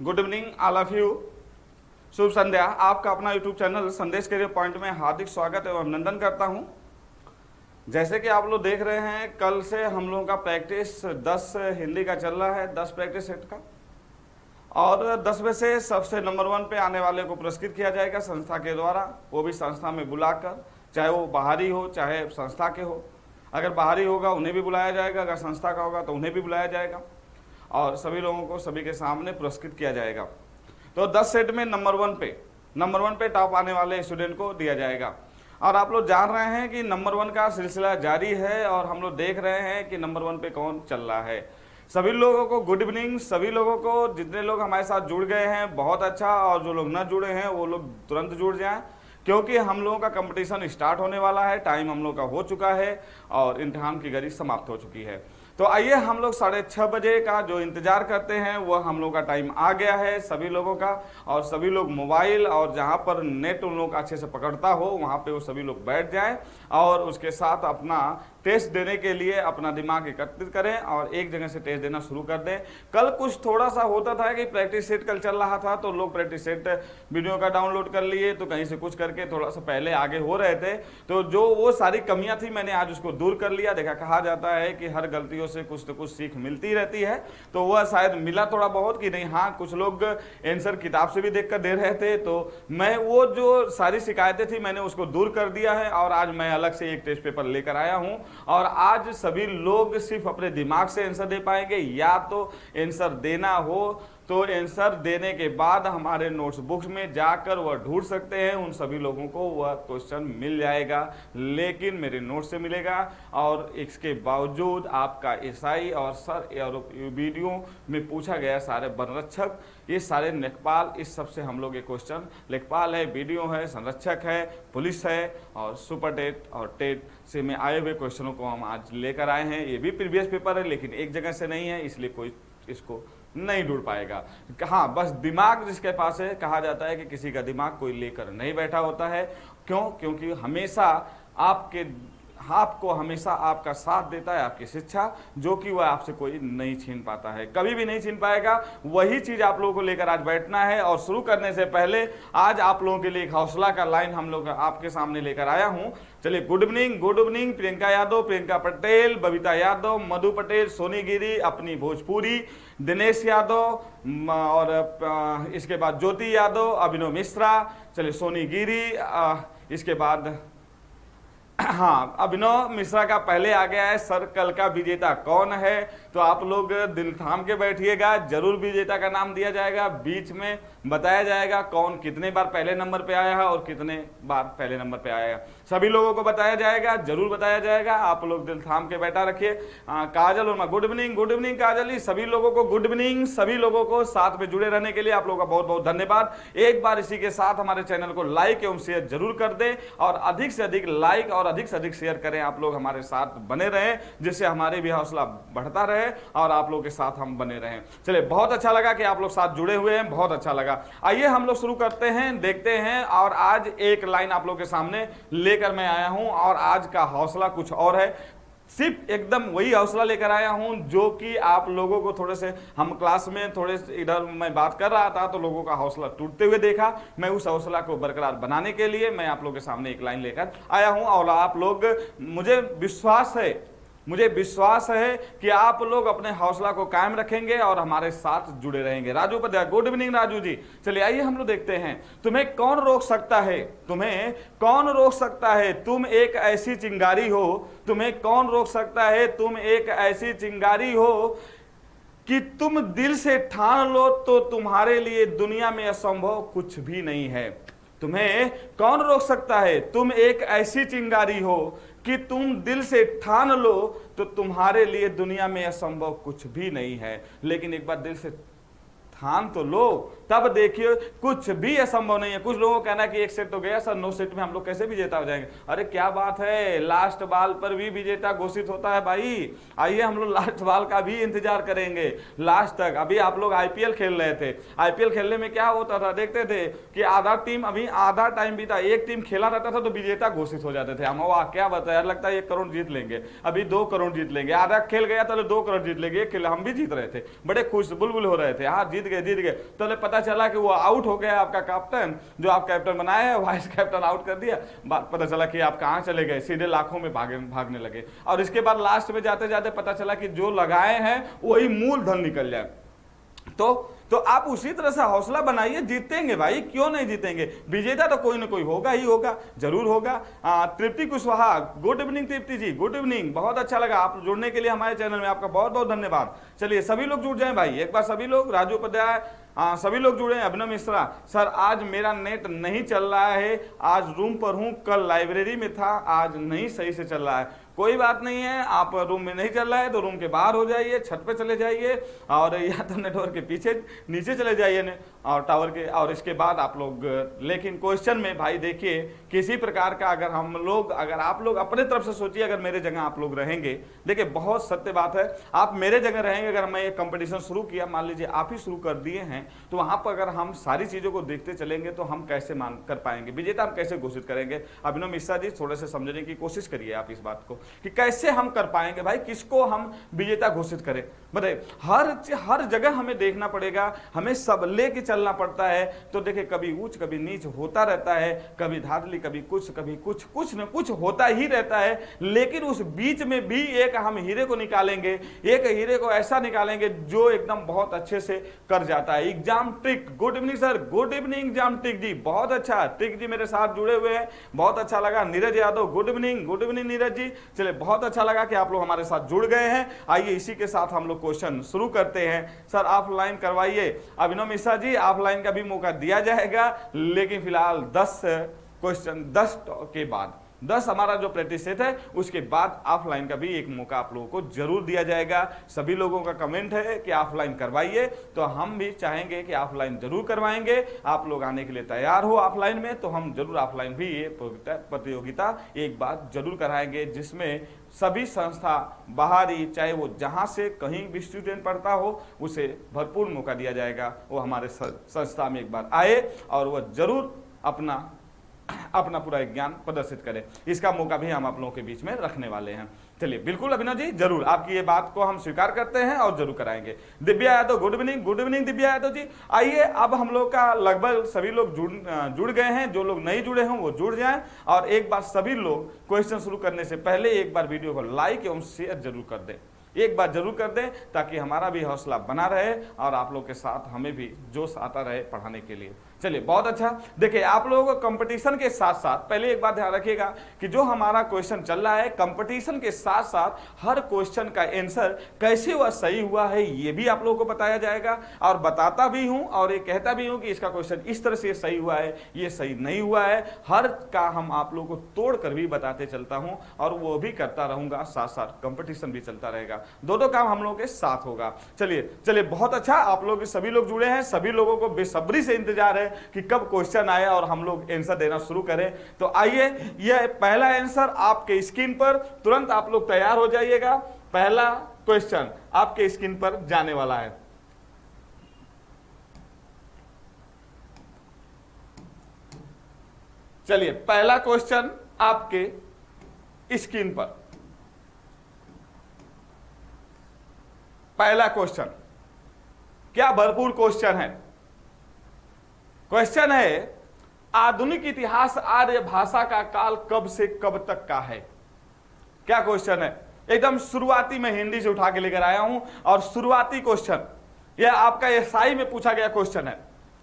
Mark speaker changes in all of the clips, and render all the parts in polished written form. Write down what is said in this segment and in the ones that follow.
Speaker 1: Good evening all of you. शुभ संध्या। आपका अपना YouTube channel Sandesh career point में हार्दिक स्वागत एवं अभिनंदन करता हूं। जैसे कि आप लोग देख रहे हैं, कल से हम लोगों का प्रैक्टिस 10 हिंदी का चल रहा है, 10 प्रैक्टिस सेट का, और 10 में से सबसे नंबर 1 पे आने वाले को पुरस्कृत किया जाएगा संस्था के द्वारा, वो भी संस्था में बुलाकर, चाहे वो बाहरी हो चाहे संस्था के हो। अगर बाहरी होगा उन्हें भी बुलाया जाएगा, अगर संस्था का होगा तो उन्हें भी बुलाया जाएगा, और सभी लोगों को सभी के सामने पुरस्कृत किया जाएगा। तो 10 सेट में नंबर 1 पे टॉप आने वाले स्टूडेंट को दिया जाएगा। और आप लोग जान रहे हैं कि नंबर 1 का सिलसिला जारी है, और हम लोग देख रहे हैं कि नंबर 1 पे कौन चल रहा है। सभी लोगों को गुड इवनिंग। सभी लोगों को, जितने लोग हमारे साथ जुड़ गए हैं बहुत अच्छा, और जो लोग न जुड़े हैं वो लोग तुरंत जुड़ जाएं, क्योंकि हम लोगों का कंपटीशन स्टार्ट होने वाला है। टाइम हम लोग का हो चुका है और इम्तिहान की घड़ी समाप्त हो चुकी है। तो आइए, हम लोग 6:30 बजे का जो इंतजार करते हैं वह हम लोग का टाइम आ गया है सभी लोगों का। और सभी लोग मोबाइल और जहां पर नेट उन लोग अच्छे से पकड़ता हो वहां पे वो सभी लोग बैठ जाएं, और उसके साथ अपना टेस्ट देने के लिए अपना दिमाग एकत्रित करें और एक जगह से टेस्ट देना शुरू कर दें। कल कुछ थोड़ा सा होता था कि प्रैक्टिस सेट कल चल रहा था, तो लोग प्रैक्टिस सेट वीडियो का डाउनलोड कर लिए, तो कहीं से कुछ करके थोड़ा सा पहले आगे हो रहे थे। तो जो वो सारी कमियां थी मैंने आज उसको दूर कर लिया। देखा, कहा जाता है कि हर गलतियों से कुछ न कुछ सीख मिलती रहती है, तो वह शायद मिला थोड़ा बहुत कि नहीं। हाँ, कुछ लोग आंसर किताब से भी देखकर दे रहे थे, तो मैं वो जो सारी शिकायतें थी मैंने उसको दूर कर दिया है, और आज मैं अलग से एक टेस्ट पेपर लेकर आया हूं। और आज सभी लोग सिर्फ अपने दिमाग से आंसर दे पाएंगे, या तो आंसर देना हो तो आंसर देने के बाद हमारे नोट्स बुक्स में जाकर वह ढूंढ सकते हैं। उन सभी लोगों को वह क्वेश्चन मिल जाएगा, लेकिन मेरे नोट से मिलेगा। और इसके बावजूद आपका एसआई और सर और वीडियो में पूछा गया सारे वनरक्षक, ये सारे लेखपाल, इस सब से हम लोग ये क्वेश्चन, लेखपाल है, वीडियो है, संरक्षक है, पुलिस है, और सुपर टेट और टेट से में आए हुए क्वेश्चनों को हम आज लेकर आए हैं। ये भी प्रीवियस पेपर है, लेकिन एक जगह से नहीं है, इसलिए कोई इसको नहीं ढूंढ पाएगा। हाँ, बस दिमाग जिसके पास है, कहा जाता है कि किसी का दिमाग कोई लेकर नहीं बैठा होता है। क्यों? क्योंकि हमेशा आपको हमेशा आपका साथ देता है आपकी शिक्षा, जो कि वह आपसे कोई नहीं छीन पाता है, कभी भी नहीं छीन पाएगा। वही चीज आप लोगों को लेकर आज बैठना है। और शुरू करने से पहले आज आप लोगों के लिए एक हौसला का लाइन हम लोग आपके सामने लेकर आया हूं। चलिए, गुड इवनिंग। प्रियंका यादव, प्रियंका पटेल, बबीता यादव, मधु पटेल, सोनी गिरी, अपनी भोजपुरी, दिनेश यादव, और इसके बाद ज्योति यादव, अभिनव मिश्रा, चलिए सोनी गिरी, इसके बाद हाँ, अभिनव मिश्रा का पहले आ गया है। सर्कल का विजेता कौन है? तो आप लोग दिल थाम के बैठिएगा, जरूर विजेता का नाम दिया जाएगा। बीच में बताया जाएगा कौन कितने बार पहले नंबर पे आया है और कितने बार पहले नंबर पे आया है, सभी लोगों को बताया जाएगा, जरूर बताया जाएगा। आप लोग दिल थाम के बैठा रखिए। काजल और गुड इवनिंग काजल, सभी लोगों को गुड इवनिंग। सभी लोगों को साथ में जुड़े रहने के लिए आप लोगों का बहुत बहुत धन्यवाद। एक बार इसी के साथ हमारे चैनल को लाइक एवं शेयर जरूर कर दें, और अधिक से अधिक लाइक और अधिक से अधिक शेयर करें। आप लोग हमारे साथ बने रहें, जिससे हमारे भी हौसला बढ़ता रहे और आप लोग के साथ हम बने रहें। चलिए, बहुत अच्छा लगा कि आप लोग साथ जुड़े हुए हैं, बहुत अच्छा लगा। आइए हम लोग शुरू करते हैं, देखते हैं। और आज एक लाइन आप लोग के सामने लेकर मैं आया हूं, और आज का हौसला कुछ और है। सिर्फ एकदम वही हौसला लेकर आया हूं जो कि आप लोगों को थोड़े से, हम क्लास में थोड़े से इधर मैं बात कर रहा था तो लोगों का हौसला टूटते हुए देखा। मैं उस हौसला को बरकरार बनाने के लिए मैं आप लोगों के सामने एक लाइन लेकर आया हूं, और आप लोग, मुझे विश्वास है कि आप लोग अपने हौसला को कायम रखेंगे और हमारे साथ जुड़े रहेंगे। Raju Upadhyay, good evening Raju ji. चलिए, आइए हम लोग देखते हैं। तुम्हें कौन रोक सकता है? तुम्हें कौन रोक सकता है? तुम एक ऐसी चिंगारी हो। तुम्हें कौन रोक सकता है? तुम एक ऐसी चिंगारी हो कि तुम दिल से ठान लो तो तुम्हारे लिए दुनिया में असंभव कुछ भी नहीं है। तुम्हें कौन रोक सकता है? तुम एक ऐसी चिंगारी हो कि तुम दिल से ठान लो तो तुम्हारे लिए दुनिया में असंभव कुछ भी नहीं है। लेकिन एक बार दिल से ठान तो लो, तब देखिए कुछ भी असंभव नहीं है। कुछ लोगों का कहना है कि एक सेट तो गया सर, 9 सेट में हम लोग कैसे विजेता हो जाएंगे? अरे क्या बात है, लास्ट बॉल पर भी विजेता घोषित होता है भाई। आइए हम लोग लास्ट बॉल का भी इंतजार करेंगे लास्ट तक। अभी आप लोग आईपीएल खेल रहे थे, आईपीएल खेलने में क्या होता था, देखते थे कि आधा टीम, अभी आधा टाइम भी था, एक टीम खेला रहता था तो विजेता घोषित हो जाते थे। हम वाह क्या बताया, लगता है 1 करोड़ जीत लेंगे, अभी 2 करोड़ जीत लेंगे। आधा खेल गया था तो 2 करोड़ जीत लेंगे। एक खेल हम भी जीत रहे थे, बड़े खुश बुलबुल हो रहे थे, हाँ जीत जीत गए, तो पता चला कि वो आउट हो गया आपका कैप्टन, जो आप कैप्टन बनाए हैं वाइस कैप्टन आउट कर दिया। बात पता चला कि आप कहाँ चले गए, सीधे लाखों में भागने लगे। और इसके बाद लास्ट में जाते जाते पता चला कि जो लगाए हैं वही मूलधन निकल जाए। तो आप उसी तरह से हौसला बनाइए, जीतेंगे भाई, क्यों नहीं जीतेंगे। विजेता तो कोई ना कोई होगा ही होगा, जरूर होगा। तृप्ति कुशवाहा, गुड इवनिंग तृप्ति जी, गुड इवनिंग, बहुत अच्छा लगा आप जुड़ने के लिए हमारे चैनल में, आपका बहुत बहुत धन्यवाद। चलिए सभी लोग जुड़ जाएं भाई, एक बार सभी लोग, राजू उपाध्याय, सभी लोग जुड़े। अभिनव मिश्रा, सर आज मेरा नेट नहीं चल रहा है, आज रूम पर हूं, कल लाइब्रेरी में था, आज नहीं सही से चल रहा है। कोई बात नहीं है, आप रूम में नहीं चल रहा है तो रूम के बाहर हो जाइए, छत पे चले जाइए, और या तो नेटवर्क के पीछे नीचे चले जाइए और टावर के, और इसके बाद आप लोग। लेकिन क्वेश्चन में भाई देखिए, किसी प्रकार का अगर आप लोग अपने तरफ से सोचिए, अगर मेरे जगह आप लोग रहेंगे, देखिए बहुत सत्य बात है, आप मेरे जगह रहेंगे, अगर मैं ये कंपटीशन शुरू किया, मान लीजिए आप ही शुरू कर दिए हैं, तो वहां पर अगर हम सारी चीजों को देखते चलेंगे तो हम कैसे मान कर पाएंगे, विजेता हम कैसे घोषित करेंगे। अभिनव मिश्रा जी थोड़े से समझने की कोशिश करिए आप इस बात को कि कैसे हम कर पाएंगे भाई, किसको हम विजेता घोषित करें। बताइए, हर जगह हमें देखना पड़ेगा, हमें सब लेके चलना पड़ता है। तो देखिए कभी ऊंच कभी नीच होता रहता है, कभी धांधली, कभी कुछ न कुछ होता ही रहता है। लेकिन उस बीच में भी एक हम हीरे को निकालेंगे, एक हीरे को ऐसा निकालेंगे जो एकदम बहुत अच्छे से कर जाता है। Exam trick, good evening sir, good evening exam trick ji, बहुत अच्छा, ट्रिक जी मेरे साथ जुड़े हुए हैं, बहुत अच्छा लगा। नीरज यादव, गुड इवनिंग नीरज जी, चलिए बहुत अच्छा लगा कि आप लोग हमारे साथ जुड़ गए हैं। आइए इसी के साथ हम लोग क्वेश्चन शुरू करते हैं। सर ऑफलाइन करवाइए, अभिनव मिश्रा जी ऑफलाइन का भी मौका दिया जाएगा, लेकिन फिलहाल 10 क्वेश्चन 10 के बाद 10 हमारा जो प्रैक्टिस सेट है उसके बाद ऑफलाइन का भी एक मौका आप लोगों को जरूर दिया जाएगा। सभी लोगों का कमेंट है कि ऑफलाइन करवाइए, तो हम भी चाहेंगे कि ऑफलाइन जरूर करवाएंगे। आप लोग आने के लिए तैयार हो ऑफलाइन में, तो हम जरूर ऑफलाइन भी ये प्रतियोगिता एक बार जरूर कराएंगे, जिसमें सभी संस्था बाहरी, चाहे वो जहां से कहीं भी स्टूडेंट पढ़ता हो, उसे भरपूर मौका दिया जाएगा। वो हमारे संस्था में एक बार आए और वह जरूर अपना पूरा ज्ञान प्रदर्शित करें। इसका मौका भी हम आप लोगों के बीच में रखने वाले हैं। चलिए बिल्कुल अभिनव जी, जरूर आपकी ये बात को हम स्वीकार करते हैं और जरूर कराएंगे। Divya Yadav, good evening Divya Yadav ji. आइए अब हम लोग का लगभग सभी लोग जुड़ गए हैं, जो लोग नहीं जुड़े हों वो जुड़ जाएं। और एक बार सभी लोग क्वेश्चन शुरू करने से पहले एक बार वीडियो को लाइक एवं शेयर जरूर कर दें, एक बार जरूर कर दें, ताकि हमारा भी हौसला बना रहे और आप लोग के साथ हमें भी जोश आता रहे पढ़ाने के लिए। चलिए बहुत अच्छा। देखिए आप लोगों को कंपटीशन के साथ साथ पहले एक बात ध्यान रखिएगा कि जो हमारा क्वेश्चन चल रहा है, कंपटीशन के साथ साथ हर क्वेश्चन का आंसर कैसे वह सही हुआ है ये भी आप लोगों को बताया जाएगा। और बताता भी हूं और ये कहता भी हूं कि इसका क्वेश्चन इस तरह से सही हुआ है, ये सही नहीं हुआ है, हर का हम आप लोगों को तोड़ कर भी बताते चलता हूं और वो भी करता रहूंगा, साथ साथ कंपटीशन भी चलता रहेगा, दोनों काम हम लोगों के साथ होगा। चलिए बहुत अच्छा, आप लोग सभी लोग जुड़े हैं, सभी लोगों को बेसब्री से इंतजार है कि कब क्वेश्चन आए और हम लोग आंसर देना शुरू करें। तो आइए, यह पहला आंसर आपके स्क्रीन पर, तुरंत आप लोग तैयार हो जाइएगा। पहला क्वेश्चन आपके स्क्रीन पर जाने वाला है। चलिए पहला क्वेश्चन आपके स्क्रीन पर, पहला क्वेश्चन, क्या भरपूर क्वेश्चन है। क्वेश्चन है, आधुनिक इतिहास आर्य भाषा का काल कब से कब तक का है। क्या क्वेश्चन है, एकदम शुरुआती में हिंदी से उठा के लेकर आया हूं और शुरुआती क्वेश्चन यह आपका एसआई में पूछा गया क्वेश्चन है,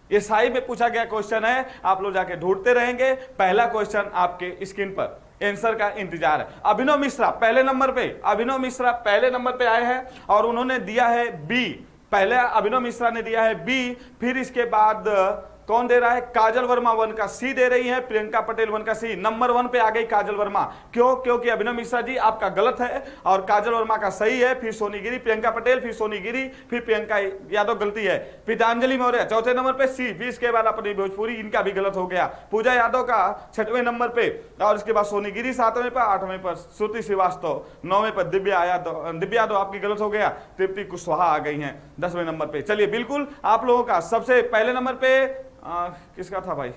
Speaker 1: एसआई में पूछा गया क्वेश्चन है। आप लोग जाके ढूंढते रहेंगे। पहला क्वेश्चन आपके स्क्रीन पर, आंसर का इंतजार है। अभिनव मिश्रा पहले नंबर पे, अभिनव मिश्रा पहले नंबर पे आए हैं और उन्होंने दिया है बी। पहले अभिनव मिश्रा ने दिया है बी, फिर इसके बाद कौन दे रहा है, काजल वर्मा 1 का सी दे रही है, प्रियंका पटेल 1 का सी। नंबर 1 पे आ गई काजल वर्मा, क्यों, क्योंकि अभिनव मिश्रा जी आपका गलत है और काजल वर्मा का सही है, फिर सोनी गिरी, प्रियंका पटेल, फिर सोनी गिरी, फिर प्रियंका यादव गलती है, पीतांजलि मौर्य चौथे नंबर पे सी, फिर इसके बाद अपनी भोजपुरी, इनका भी गलत हो गया, पूजा यादव का 6वें नंबर पे, और इसके बाद सोनी गिरी 7वें पर, 8वें पर श्रुति श्रीवास्तव, 9वें पर दिव्या यादव आपकी गलत हो गया, तृप्ति कुशवाहा आ गई है 10वें नंबर पे। चलिए बिल्कुल आप लोगों का सबसे पहले नंबर पे किसका था भाई,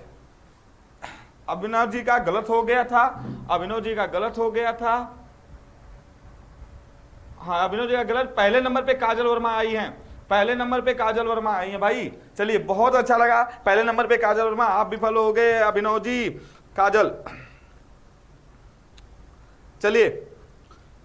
Speaker 1: अभिनव जी का गलत हो गया था, अभिनव जी का गलत हो गया था, हाँ अभिनव जी का गलत। पहले नंबर पे काजल वर्मा आई हैं, पहले नंबर पे काजल वर्मा आई है भाई, चलिए बहुत अच्छा लगा। पहले नंबर पे काजल वर्मा, आप भी फॉलो हो गए अभिनव जी, काजल। चलिए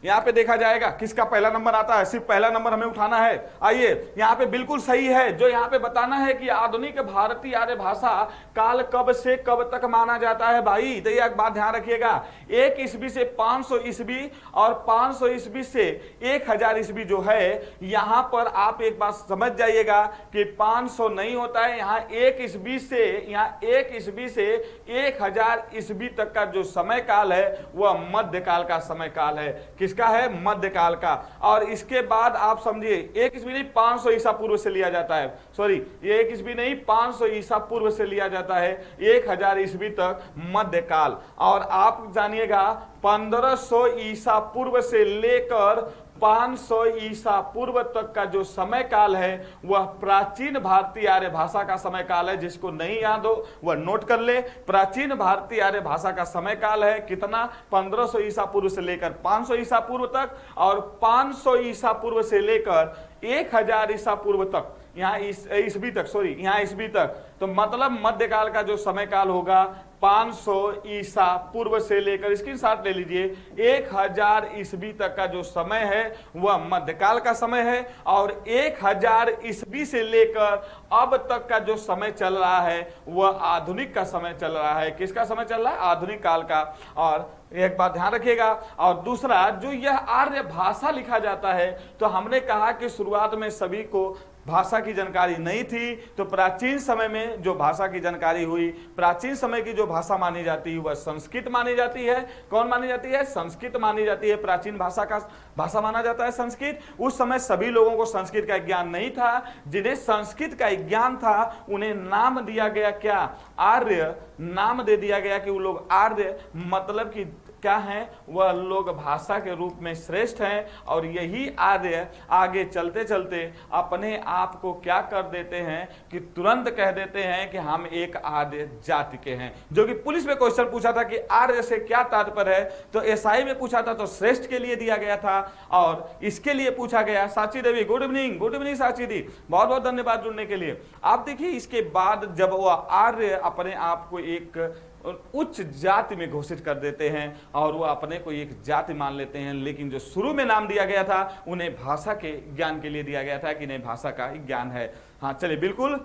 Speaker 1: यहाँ पे देखा जाएगा किसका पहला नंबर आता है, सिर्फ पहला नंबर हमें उठाना है। आइए यहाँ पे बिल्कुल सही है, जो यहाँ पे बताना है कि आधुनिक भारतीय आर्य भाषा काल कब से कब तक माना जाता है भाई। तो ये एक बात ध्यान रखिएगा, 1 ईस्वी से 500 ईस्वी और 500 ईस्वी से 1000 ईस्वी जो है, यहाँ पर आप एक बात समझ जाइएगा कि 500 नहीं होता है, यहाँ 1 ईस्वी से, यहाँ 1 ईस्वी से 1000 ईस्वी तक का जो समय काल है वह मध्यकाल का समय काल है। किसका है? मध्यकाल का। और इसके बाद आप समझिए 1 ईस्वी नहीं 500 ईसा पूर्व से लिया जाता है, सॉरी ये 1 ईस्वी नहीं 500 ईसा पूर्व से लिया जाता है 1000 ईस्वी तक मध्यकाल। और आप जानिएगा 1500 ईसा पूर्व से लेकर 500 ईसा पूर्व तक का जो समय काल है वह प्राचीन भारतीय आर्य भाषा का समय काल है। जिसको नहीं याद हो वह नोट कर ले। प्राचीन भारतीय आर्य भाषा का समय काल है कितना? 1500 ईसा पूर्व से लेकर 500 ईसा पूर्व तक, और 500 ईसा पूर्व से लेकर 1000 ईसा पूर्व तक, यहाँ ईस्वी तक, सॉरी यहाँ ईस्वी तक। तो मतलब मध्यकाल का जो समय काल होगा 500 ईसा पूर्व से लेकर, स्क्रीनशॉट ले लीजिए, 1000 ईस्वी तक का जो समय है वह मध्यकाल का समय है। और 1000 ईस्वी से लेकर अब तक का जो समय चल रहा है वह आधुनिक का समय चल रहा है। किसका समय चल रहा है? आधुनिक काल का। और एक बात ध्यान रखिएगा। और दूसरा, जो यह आर्य भाषा लिखा जाता है, तो हमने कहा कि शुरुआत में सभी को भाषा की जानकारी नहीं थी, तो प्राचीन समय में जो भाषा की जानकारी हुई, प्राचीन समय की जो भाषा मानी जाती है वह संस्कृत मानी जाती है। कौन मानी जाती है? संस्कृत मानी जाती है। प्राचीन भाषा का भाषा माना जाता है संस्कृत। उस समय सभी लोगों को संस्कृत का ज्ञान नहीं था। जिन्हें संस्कृत का ज्ञान था उन्हें नाम दिया गया क्या? आर्य। नाम दे दिया गया कि वो लोग आर्य, मतलब कि क्या हैं? वह लोग भाषा के रूप में श्रेष्ठ हैं। और यही आर्य आगे चलते चलते अपने आप को क्या कर देते हैं कि तुरंत कह देते हैं कि हम एक आर्य जाति के हैं। जो कि पुलिस में क्वेश्चन पूछा था कि आर्य से क्या तात्पर्य है, तो एसआई में पूछा था तो श्रेष्ठ के लिए दिया गया था, और इसके लिए पूछा गया। साची देवी गुड इवनिंग, गुड इवनिंग साची दी, बहुत बहुत धन्यवाद जुड़ने के लिए। आप देखिए इसके बाद जब वह आर्य अपने आप को एक उच्च जाति में घोषित कर देते हैं और वो अपने को एक जाति मान लेते हैं, लेकिन जो शुरू में नाम दिया गया था उन्हें भाषा के ज्ञान के लिए दिया गया था कि नहीं भाषा का ज्ञान है। हाँ चलिए बिल्कुल।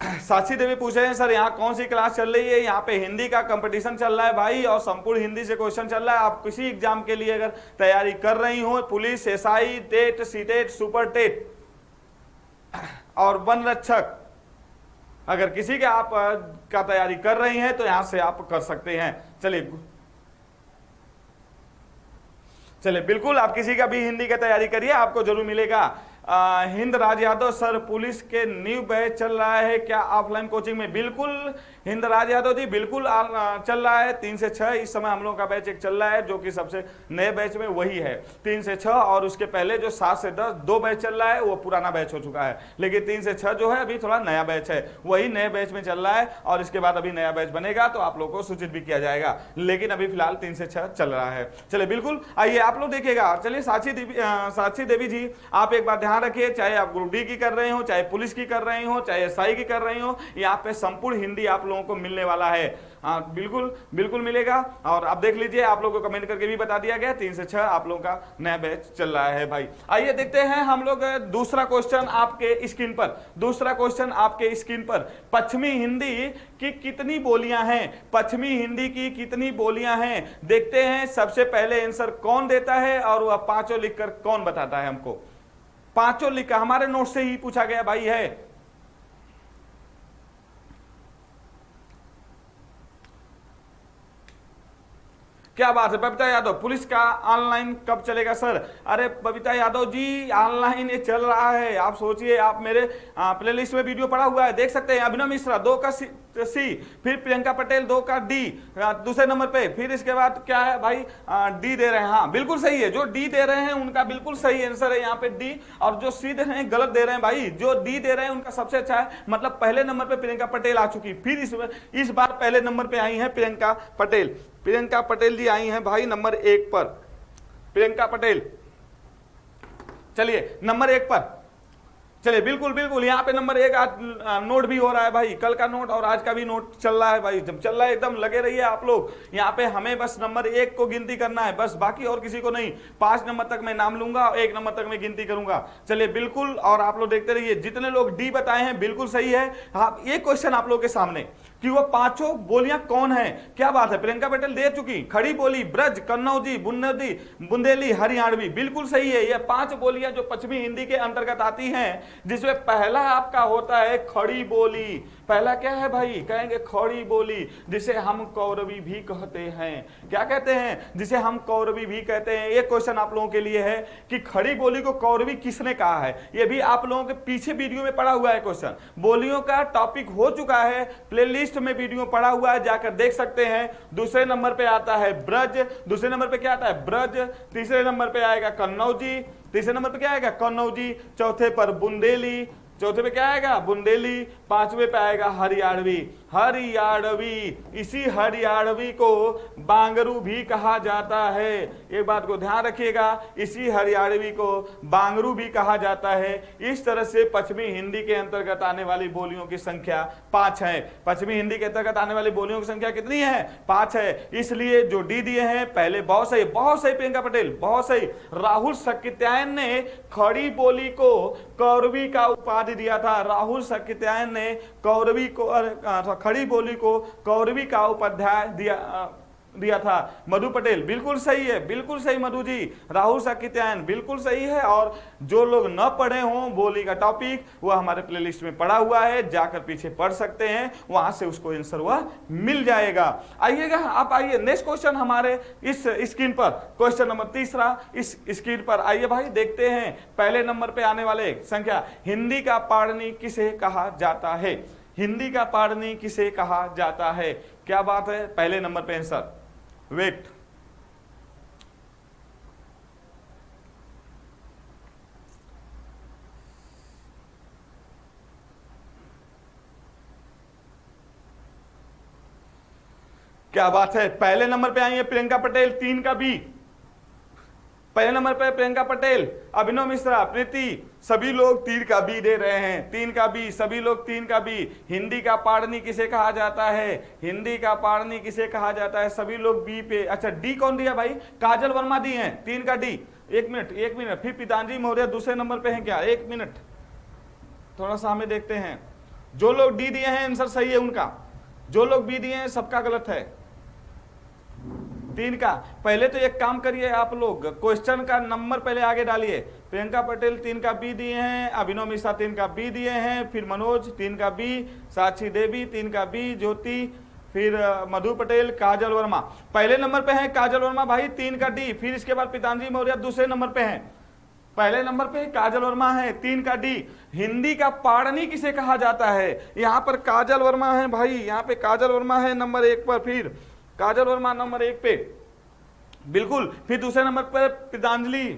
Speaker 1: साक्षी देवी पूछ रहे हैं सर यहाँ कौन सी क्लास चल रही है? यहाँ पे हिंदी का कंपटीशन चल रहा है भाई, और संपूर्ण हिंदी से क्वेश्चन चल रहा है। आप किसी एग्जाम के लिए अगर तैयारी कर रही हो, police, SI, TET, CTET, super TET और वन रक्षक, अगर किसी के आप का तैयारी कर रही हैं तो यहां से आप कर सकते हैं। चलिए बिल्कुल, आप किसी का भी हिंदी की तैयारी करिए, आपको जरूर मिलेगा। हिंद राज यादव सर पुलिस के न्यू बैच चल रहा है क्या ऑफलाइन कोचिंग में? बिल्कुल हिंद राज यादव जी, बिल्कुल चल रहा है 3 से 6 इस समय हम लोगों का बैच एक चल रहा है, जो कि सबसे नए बैच में वही है 3 से 6। और उसके पहले जो 7 से 10 2 बैच चल रहा है वो पुराना बैच हो चुका है, लेकिन 3 से 6 जो है अभी थोड़ा नया बैच है, वही नए बैच में चल रहा है। और इसके बाद अभी नया बैच बनेगा तो आप लोग को सूचित भी किया जाएगा, लेकिन अभी फिलहाल 3 से 6 चल रहा है। चलिए बिल्कुल, आइए आप लोग देखिएगा। चलिए साक्षी देवी जी, आप एक बात ध्यान रखिए, चाहे आप ग्रुप डी की कर रहे हो, चाहे पुलिस की कर रही हो, चाहे एसआई की कर रही हो, यहाँ पे संपूर्ण हिंदी आप लोगों को मिलने वाला है। हाँ बिल्कुल बिल्कुल मिलेगा। और आप देख लीजिए, आप लोगों को कमेंट करके भी बता दिया गया 3 से 6 आप लोगों का नया बैच चल रहा है भाई। आइए देखते हैं हम लोग दूसरा क्वेश्चन आपके स्क्रीन पर। दूसरा क्वेश्चन आपके स्क्रीन पर, पश्चिमी हिंदी की कितनी बोलियां हैं? पश्चिमी हिंदी की कितनी बोलियां हैं? देखते हैं सबसे पहले आंसर कौन देता है और वह पांचों लिखकर कौन बताता है हमको। पांचों लिखा, हमारे नोट से ही पूछा गया भाई है। क्या बात है बबीता यादव, पुलिस का ऑनलाइन कब चलेगा सर? अरे बबीता यादव जी, ऑनलाइन ये चल रहा है। आप सोचिए, आप मेरे प्लेलिस्ट में वीडियो पड़ा हुआ है, देख सकते हैं। अभिनव मिश्रा 2 का सी, फिर प्रियंका पटेल 2 का डी दूसरे नंबर पे, फिर इसके बाद क्या है भाई डी दे रहे हैं। हाँ बिल्कुल सही है, जो डी दे रहे हैं उनका बिल्कुल सही आंसर है यहाँ पे डी, और जो सी दे रहे हैं गलत दे रहे हैं भाई। जो डी दे रहे हैं उनका सबसे अच्छा है, मतलब पहले नंबर पे प्रियंका पटेल आ चुकी, फिर इस बार पहले नंबर पे आई है प्रियंका पटेल। प्रियंका पटेल जी आई हैं भाई नंबर 1 पर, प्रियंका पटेल। चलिए नंबर 1 पर, चलिए बिल्कुल बिल्कुल यहाँ पे नंबर 1 आज नोट भी हो रहा है भाई, कल का नोट और आज का भी नोट चल रहा है भाई, जब चल रहा है एकदम लगे रहिए आप लोग। यहाँ पे हमें बस नंबर 1 को गिनती करना है बस, बाकी और किसी को नहीं। 5 नंबर तक मैं नाम लूंगा, 1 नंबर तक मैं गिनती करूंगा। चलिए बिल्कुल, और आप लोग देखते रहिए। जितने लोग डी बताए हैं बिल्कुल सही है। हाँ, ये क्वेश्चन आप लोग के सामने कि वो पांचों बोलियां कौन है, क्या बात है, प्रियंका पटेल दे चुकी। खड़ी बोली, ब्रज, कन्नौजी, बुंदेली, हरियाणवी, बिल्कुल सही है। ये 5 बोलियां जो पश्चिमी हिंदी के अंतर्गत आती हैं, जिसमें पहला आपका होता है खड़ी बोली। पहला क्या है भाई, कहेंगे खड़ी बोली, जिसे हम कौरवी भी कहते हैं। क्या कहते हैं, जिसे हम कौरवी भी कहते हैं। ये क्वेश्चन आप लोगों के लिए है कि खड़ी बोली को कौरवी किसने कहा है। ये भी आप लोगों के पीछे वीडियो में पड़ा हुआ है क्वेश्चन, बोलियों का टॉपिक हो चुका है, प्लेलिस्ट में वीडियो पड़ा हुआ है, जाकर देख सकते हैं। दूसरे नंबर पे आता है ब्रज, दूसरे नंबर पे क्या आता है, ब्रज। तीसरे नंबर पे आएगा कन्नौजी, तीसरे नंबर पे क्या आएगा, कन्नौजी। चौथे पर बुंदेली, चौथे पे क्या आएगा, बुंदेली। 5वें पे आएगा हरियाणवी, हरियाणवी। इसी हरियाणवी को बांगरू भी कहा जाता है। एक बात को ध्यान रखिएगा, इसी हरियाणवी को बांगरू भी कहा जाता है। इस तरह से पश्चिमी हिंदी के अंतर्गत आने वाली बोलियों की संख्या 5 है। पश्चिमी हिंदी के अंतर्गत आने वाली बोलियों की संख्या कितनी है, 5 है। इसलिए जो डी दिए हैं पहले बहुत सही, बहुत सही प्रियंका पटेल, बहुत सही। राहुल सकित्यायन ने खड़ी बोली को कौरवी का उपाधि दिया था। राहुल सकित्यायन ने कौरवी को, खड़ी बोली को कौरवी का उपाध्याय दिया था। मधु पटेल बिल्कुल सही है, बिल्कुल सही मधु जी। राहुल सकित्यायन बिल्कुल सही है। और जो लोग न पढ़े हों बोली का टॉपिक, वह हमारे प्लेलिस्ट में पड़ा हुआ है, जाकर पीछे पढ़ सकते हैं, वहां से उसको आंसर वह मिल जाएगा। आइएगा आप, आइए नेक्स्ट क्वेश्चन हमारे इस स्क्रीन पर, क्वेश्चन नंबर 3 इस स्क्रीन पर आइए भाई, देखते हैं पहले नंबर पे आने वाले संख्या। हिंदी का पाणिनि किसे कहा जाता है, हिंदी का पाणिनि किसे कहा जाता है, क्या बात है। पहले नंबर पे आंसर, वेट, क्या बात है। पहले नंबर पे आई है प्रियंका पटेल, 3 का बी। पहले नंबर पे प्रियंका पटेल, अभिनव मिश्रा, प्रीति, सभी लोग 3 का बी दे रहे हैं, 3 का बी, सभी लोग 3 का बी। हिंदी का पाणिनि किसे कहा जाता है, हिंदी का पाणिनि किसे कहा जाता है, सभी लोग बी पे। अच्छा डी कौन दिया भाई, काजल वर्मा दी हैं, 3 का डी। एक मिनट, फिर पिताजी मौर्य दूसरे नंबर पे हैं क्या, 1 मिनट, थोड़ा सा हमें देखते हैं। जो लोग डी दिए हैं आंसर सही है उनका, जो लोग बी दिए हैं सबका गलत है। 3 का, पहले तो एक काम करिए आप लोग, क्वेश्चन का नंबर पहले आगे डालिए। प्रियंका पटेल 3 का बी दिए हैं, अभिनव मिश्रा 3 का बी दिए हैं, फिर मनोज 3 का बी, साक्षी देवी 3 का बी, ज्योति, फिर मधु पटेल, काजल वर्मा। पहले नंबर पे है काजल वर्मा भाई, 3 का डी। फिर इसके बाद पिताजी मौर्य दूसरे नंबर पे हैं, पहले नंबर पे काजल वर्मा है, 3 का डी। हिंदी का पाणिनि किसे कहा जाता है, यहाँ पर काजल वर्मा है भाई, यहाँ पे काजल वर्मा है नंबर 1 पर, फिर काजल वर्मा नंबर 1 पे बिल्कुल। फिर दूसरे नंबर पर पतंजलि,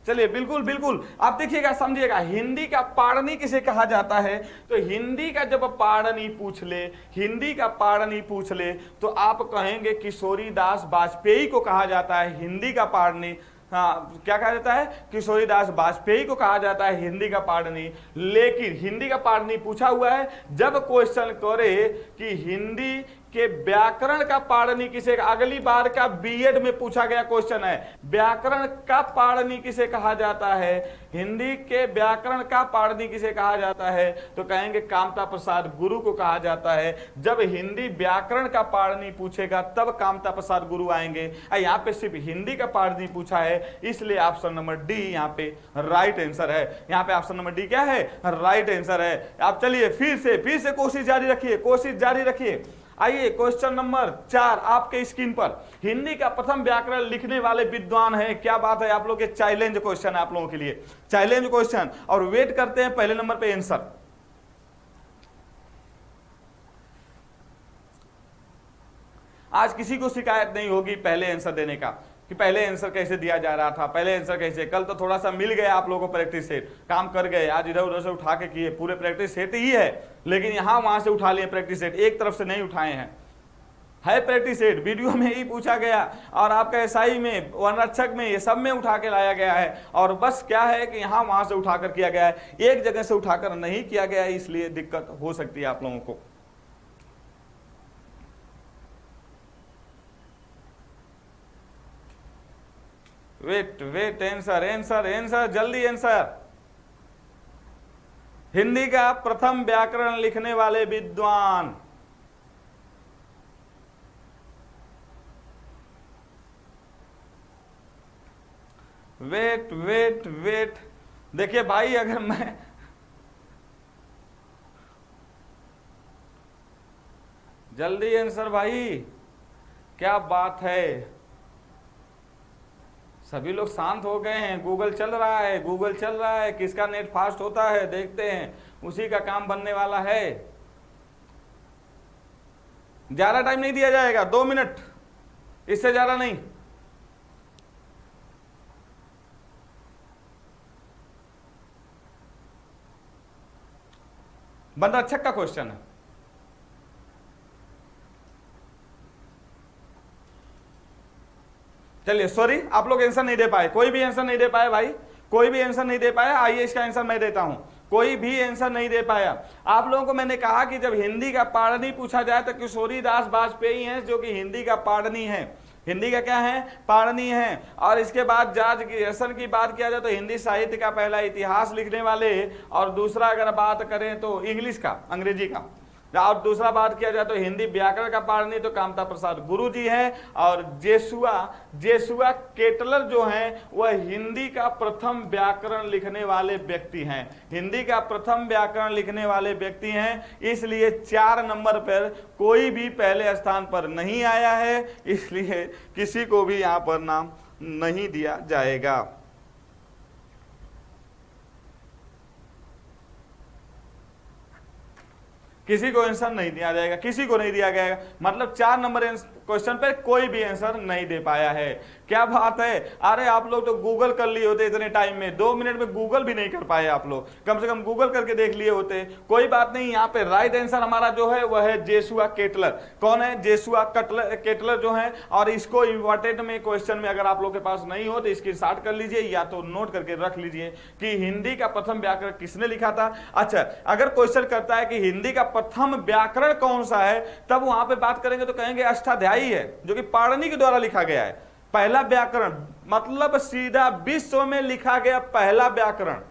Speaker 1: चलिए बिल्कुल बिल्कुल। आप देखिएगा समझिएगा, हिंदी का पाणिनि किसे कहा जाता है, तो हिंदी का जब पाणिनि पूछ ले, हिंदी का पाणिनि पूछ ले तो आप कहेंगे किशोरीदास वाजपेयी को कहा जाता है हिंदी का पाणिनि। हाँ, क्या कहा जाता है, किशोरीदास वाजपेयी को कहा जाता है हिंदी का पाणिनि। लेकिन हिंदी का पाणिनि पूछा हुआ है, जब क्वेश्चन करे कि हिंदी के व्याकरण का पाणिनि किसे, अगली बार का बीएड में पूछा गया क्वेश्चन है, व्याकरण का पाणिनि किसे कहा जाता है, हिंदी के व्याकरण का पाणिनि किसे कहा जाता है, तो कहेंगे कामता प्रसाद गुरु को कहा जाता है। जब हिंदी व्याकरण का पाणिनि पूछेगा तब कामता प्रसाद गुरु आएंगे। यहाँ पे सिर्फ हिंदी का पाणिनि पूछा है, इसलिए ऑप्शन नंबर डी यहाँ पे राइट आंसर है। यहाँ पे ऑप्शन नंबर डी क्या है, राइट आंसर है। आप चलिए फिर से कोशिश जारी रखिए, कोशिश जारी रखिए। आइए क्वेश्चन नंबर 4 आपके स्क्रीन पर, हिंदी का प्रथम व्याकरण लिखने वाले विद्वान हैं, क्या बात है। आप लोग के चैलेंज क्वेश्चन है, आप लोगों के लिए चैलेंज क्वेश्चन, और वेट करते हैं पहले नंबर पे आंसर। आज किसी को शिकायत नहीं होगी पहले आंसर देने का, कि पहले आंसर कैसे दिया जा रहा था, पहले आंसर कैसे। कल तो थोड़ा सा मिल गया आप लोगों को प्रैक्टिस सेट, काम कर गए, आज इधर उधर से उठा के किए, पूरे प्रैक्टिस सेट ही है, लेकिन यहां वहां से उठा लिए प्रैक्टिस सेट, एक तरफ से नहीं उठाए हैं। है प्रैक्टिसेड, वीडियो में ही पूछा गया और आपका एसआई में, वनरक्षक में, ये सब में उठा के लाया गया है। और बस क्या है कि यहाँ वहां से उठाकर किया गया है, एक जगह से उठाकर नहीं किया गया है, इसलिए दिक्कत हो सकती है आप लोगों को। Wait wait, answer answer answer, जल्दी आंसर। हिंदी का प्रथम व्याकरण लिखने वाले विद्वान, वेट वेट वेट। देखिए भाई, अगर मैं जल्दी आंसर भाई, क्या बात है, सभी लोग शांत हो गए हैं। गूगल चल रहा है, गूगल चल रहा है, किसका नेट फास्ट होता है देखते हैं, उसी का काम बनने वाला है। ज्यादा टाइम नहीं दिया जाएगा, 2 मिनट, इससे ज्यादा नहीं। वनरक्षक का क्वेश्चन है। चलिए सॉरी, आप लोग आंसर नहीं दे पाए, कोई भी आंसर नहीं दे पाए भाई, कोई भी आंसर नहीं दे पाया। आइए इसका आंसर मैं देता हूं, कोई भी आंसर नहीं दे पाया। आप लोगों को मैंने कहा कि जब हिंदी का पाणिनि पूछा जाए तो किशोरी दास वाजपेयी हैं जो कि हिंदी का पाणिनि है। हिंदी का क्या है? पाणिनि है। और इसके बाद जॉर्ज ग्रियर्सन की बात किया जाए तो हिंदी साहित्य का पहला इतिहास लिखने वाले, और दूसरा अगर बात करें तो इंग्लिश का, अंग्रेजी का, और दूसरा बात किया जाए तो हिंदी व्याकरण का पाणिनि तो कामता प्रसाद गुरु जी हैं। और जेसुआ केटलर जो हैं वह हिंदी का प्रथम व्याकरण लिखने वाले व्यक्ति हैं, हिंदी का प्रथम व्याकरण लिखने वाले व्यक्ति हैं। इसलिए 4 नंबर पर कोई भी पहले स्थान पर नहीं आया है, इसलिए किसी को भी यहां पर नाम नहीं दिया जाएगा। किसी को आंसर नहीं दिया जाएगा, किसी को नहीं दिया गया, मतलब 4 नंबर क्वेश्चन पर कोई भी आंसर नहीं दे पाया है। क्या बात है, अरे आप लोग तो गूगल कर लिए होते इतने टाइम में, 2 मिनट में गूगल भी नहीं कर पाए आप लोग, कम से कम गूगल करके देख लिए होते। कोई बात नहीं, यहाँ पे राइट आंसर हमारा जो है वह है जेसुआ केटलर। कौन है? जेसुआ केटलर जो है। और इसको इंपॉर्टेंट में क्वेश्चन में अगर आप लोग के पास नहीं हो तो स्क्रीनशॉट कर लीजिए या तो नोट करके रख लीजिए कि हिंदी का प्रथम व्याकरण किसने लिखा था। अच्छा, अगर क्वेश्चन करता है कि हिंदी का प्रथम व्याकरण कौन सा है, तब वहां पे बात करेंगे तो कहेंगे अष्टाध्यायी है, जो कि पाणिनि के द्वारा लिखा गया है। पहला व्याकरण मतलब सीधा विश्व में लिखा गया पहला व्याकरण,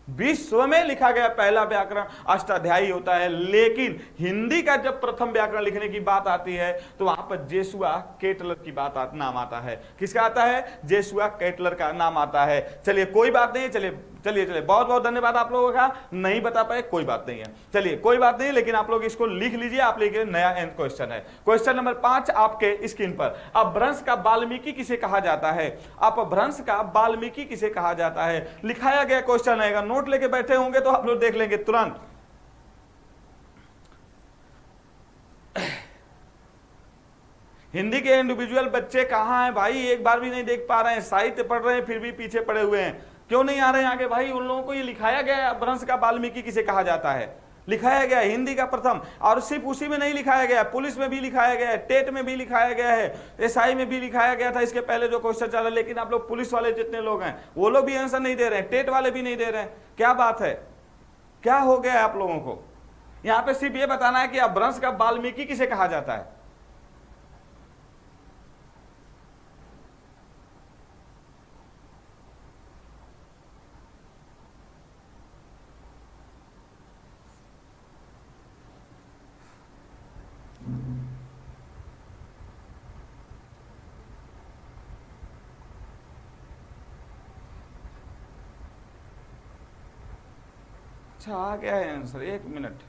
Speaker 1: विश्व में लिखा गया पहला व्याकरण अष्टाध्यायी होता है। लेकिन हिंदी का जब प्रथम व्याकरण लिखने की बात आती है तो वहां पर जेसुआ केटलर की नाम आता है। किसका आता है? जेसुआ केटलर का नाम आता है। चलिए कोई बात नहीं, चलिए बहुत बहुत धन्यवाद आप लोगों का, नहीं बता पाए कोई बात नहीं है, चलिए कोई बात नहीं, लेकिन आप लोग इसको लिख लीजिए, आप लेके नया एंड क्वेश्चन है। क्वेश्चन नंबर 5 आपके स्क्रीन पर। अपभ्रंश का वाल्मीकि किसे कहा जाता है? अपभ्रंश का वाल्मीकि किसे कहा जाता है? लिखाया गया क्वेश्चन है, अगर नोट लेके बैठे होंगे तो आप लोग देख लेंगे तुरंत। हिंदी के इंडिविजुअल बच्चे कहां हैं भाई? एक बार भी नहीं देख पा रहे हैं, साहित्य पढ़ रहे हैं फिर भी पीछे पड़े हुए हैं, क्यों नहीं आ रहे हैं आगे भाई? उन लोगों को ये लिखाया गया है अपभ्रंश का वाल्मीकि किसे कहा जाता है, लिखाया गया है हिंदी का प्रथम। और सिर्फ उसी में नहीं लिखाया गया, पुलिस में भी लिखाया गया है, टेट में भी लिखाया गया है, एसआई में भी लिखाया गया था इसके पहले जो क्वेश्चन चला। लेकिन आप लोग पुलिस वाले जितने लोग हैं वो लोग भी आंसर नहीं दे रहे हैं, टेट वाले भी नहीं दे रहे हैं। क्या बात है, क्या हो गया है आप लोगों को? यहां पे सिर्फ ये बताना है कि अपभ्रंश का वाल्मीकि किसे कहा जाता है। अच्छा आ गया है आंसर, 1 मिनट।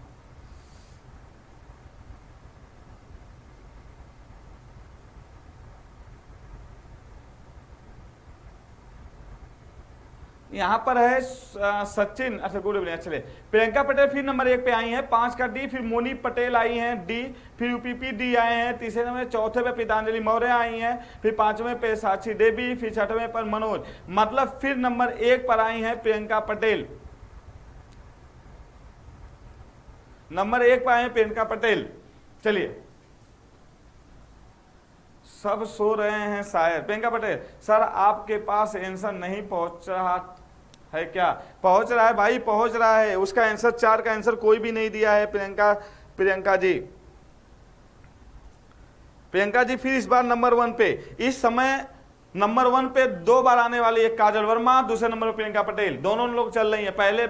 Speaker 1: यहां पर है सचिन, अच्छा गुड इवनिंग। चलिए प्रियंका पटेल फिर नंबर 1 पे आई हैं, 5 का डी, फिर मोनी पटेल आई हैं डी, फिर यूपीपी डी आए हैं तीसरे नंबर, चौथे पे पीतांजलि मौर्य आई हैं, फिर 5वें पे साक्षी देवी, फिर 6वें पर मनोज, मतलब फिर नंबर 1 पर आई हैं प्रियंका पटेल, नंबर 1 पर आए हैं प्रियंका पटेल। चलिए सब सो रहे हैं शायद। प्रियंका पटेल, सर आपके पास आंसर नहीं पहुंच रहा है क्या? पहुंच रहा है भाई, पहुंच रहा है। उसका आंसर 4 का आंसर कोई भी नहीं दिया है प्रियंका जी। प्रियंका जी फिर इस बार नंबर 1 पे, इस समय नंबर 1 पे 2 बार आने वाली है काजल वर्मा, दूसरे नंबर पे प्रियंका पटेल, दोनों लोग चल रही हैं पहले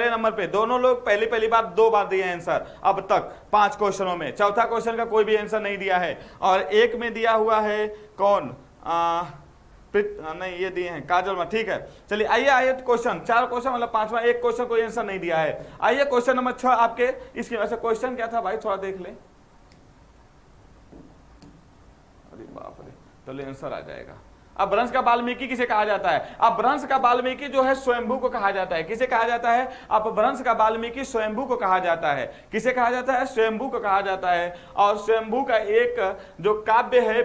Speaker 1: नंबर पे। दोनों लोग पहली बार 2 बार दिए आंसर अब तक 5 क्वेश्चनों में। चौथा क्वेश्चन का कोई भी आंसर नहीं दिया है, और एक में दिया हुआ है कौन, नहीं ये दिए हैं काजल वर्मा, ठीक है। चलिए आइए क्वेश्चन, 4 क्वेश्चन मतलब 5वां एक क्वेश्चन कोई आंसर नहीं दिया है। आइए क्वेश्चन नंबर 6 आपके, इसकी वजह से क्वेश्चन क्या था भाई थोड़ा देख ले। अरे बाप रे, चलिए आंसर आ जाएगा। अपभ्रंश का वाल्मीकि किसे कहा जाता है? अपभ्रंश का वाल्मीकि जो है स्वयंभू को कहा जाता है। किसे कहा जाता है? अपभ्रंश का वाल्मीकि स्वयंभू को कहा जाता है। किसे कहा जाता है? स्वयंभू को कहा जाता है। और स्वयंभू का एक जो काव्य है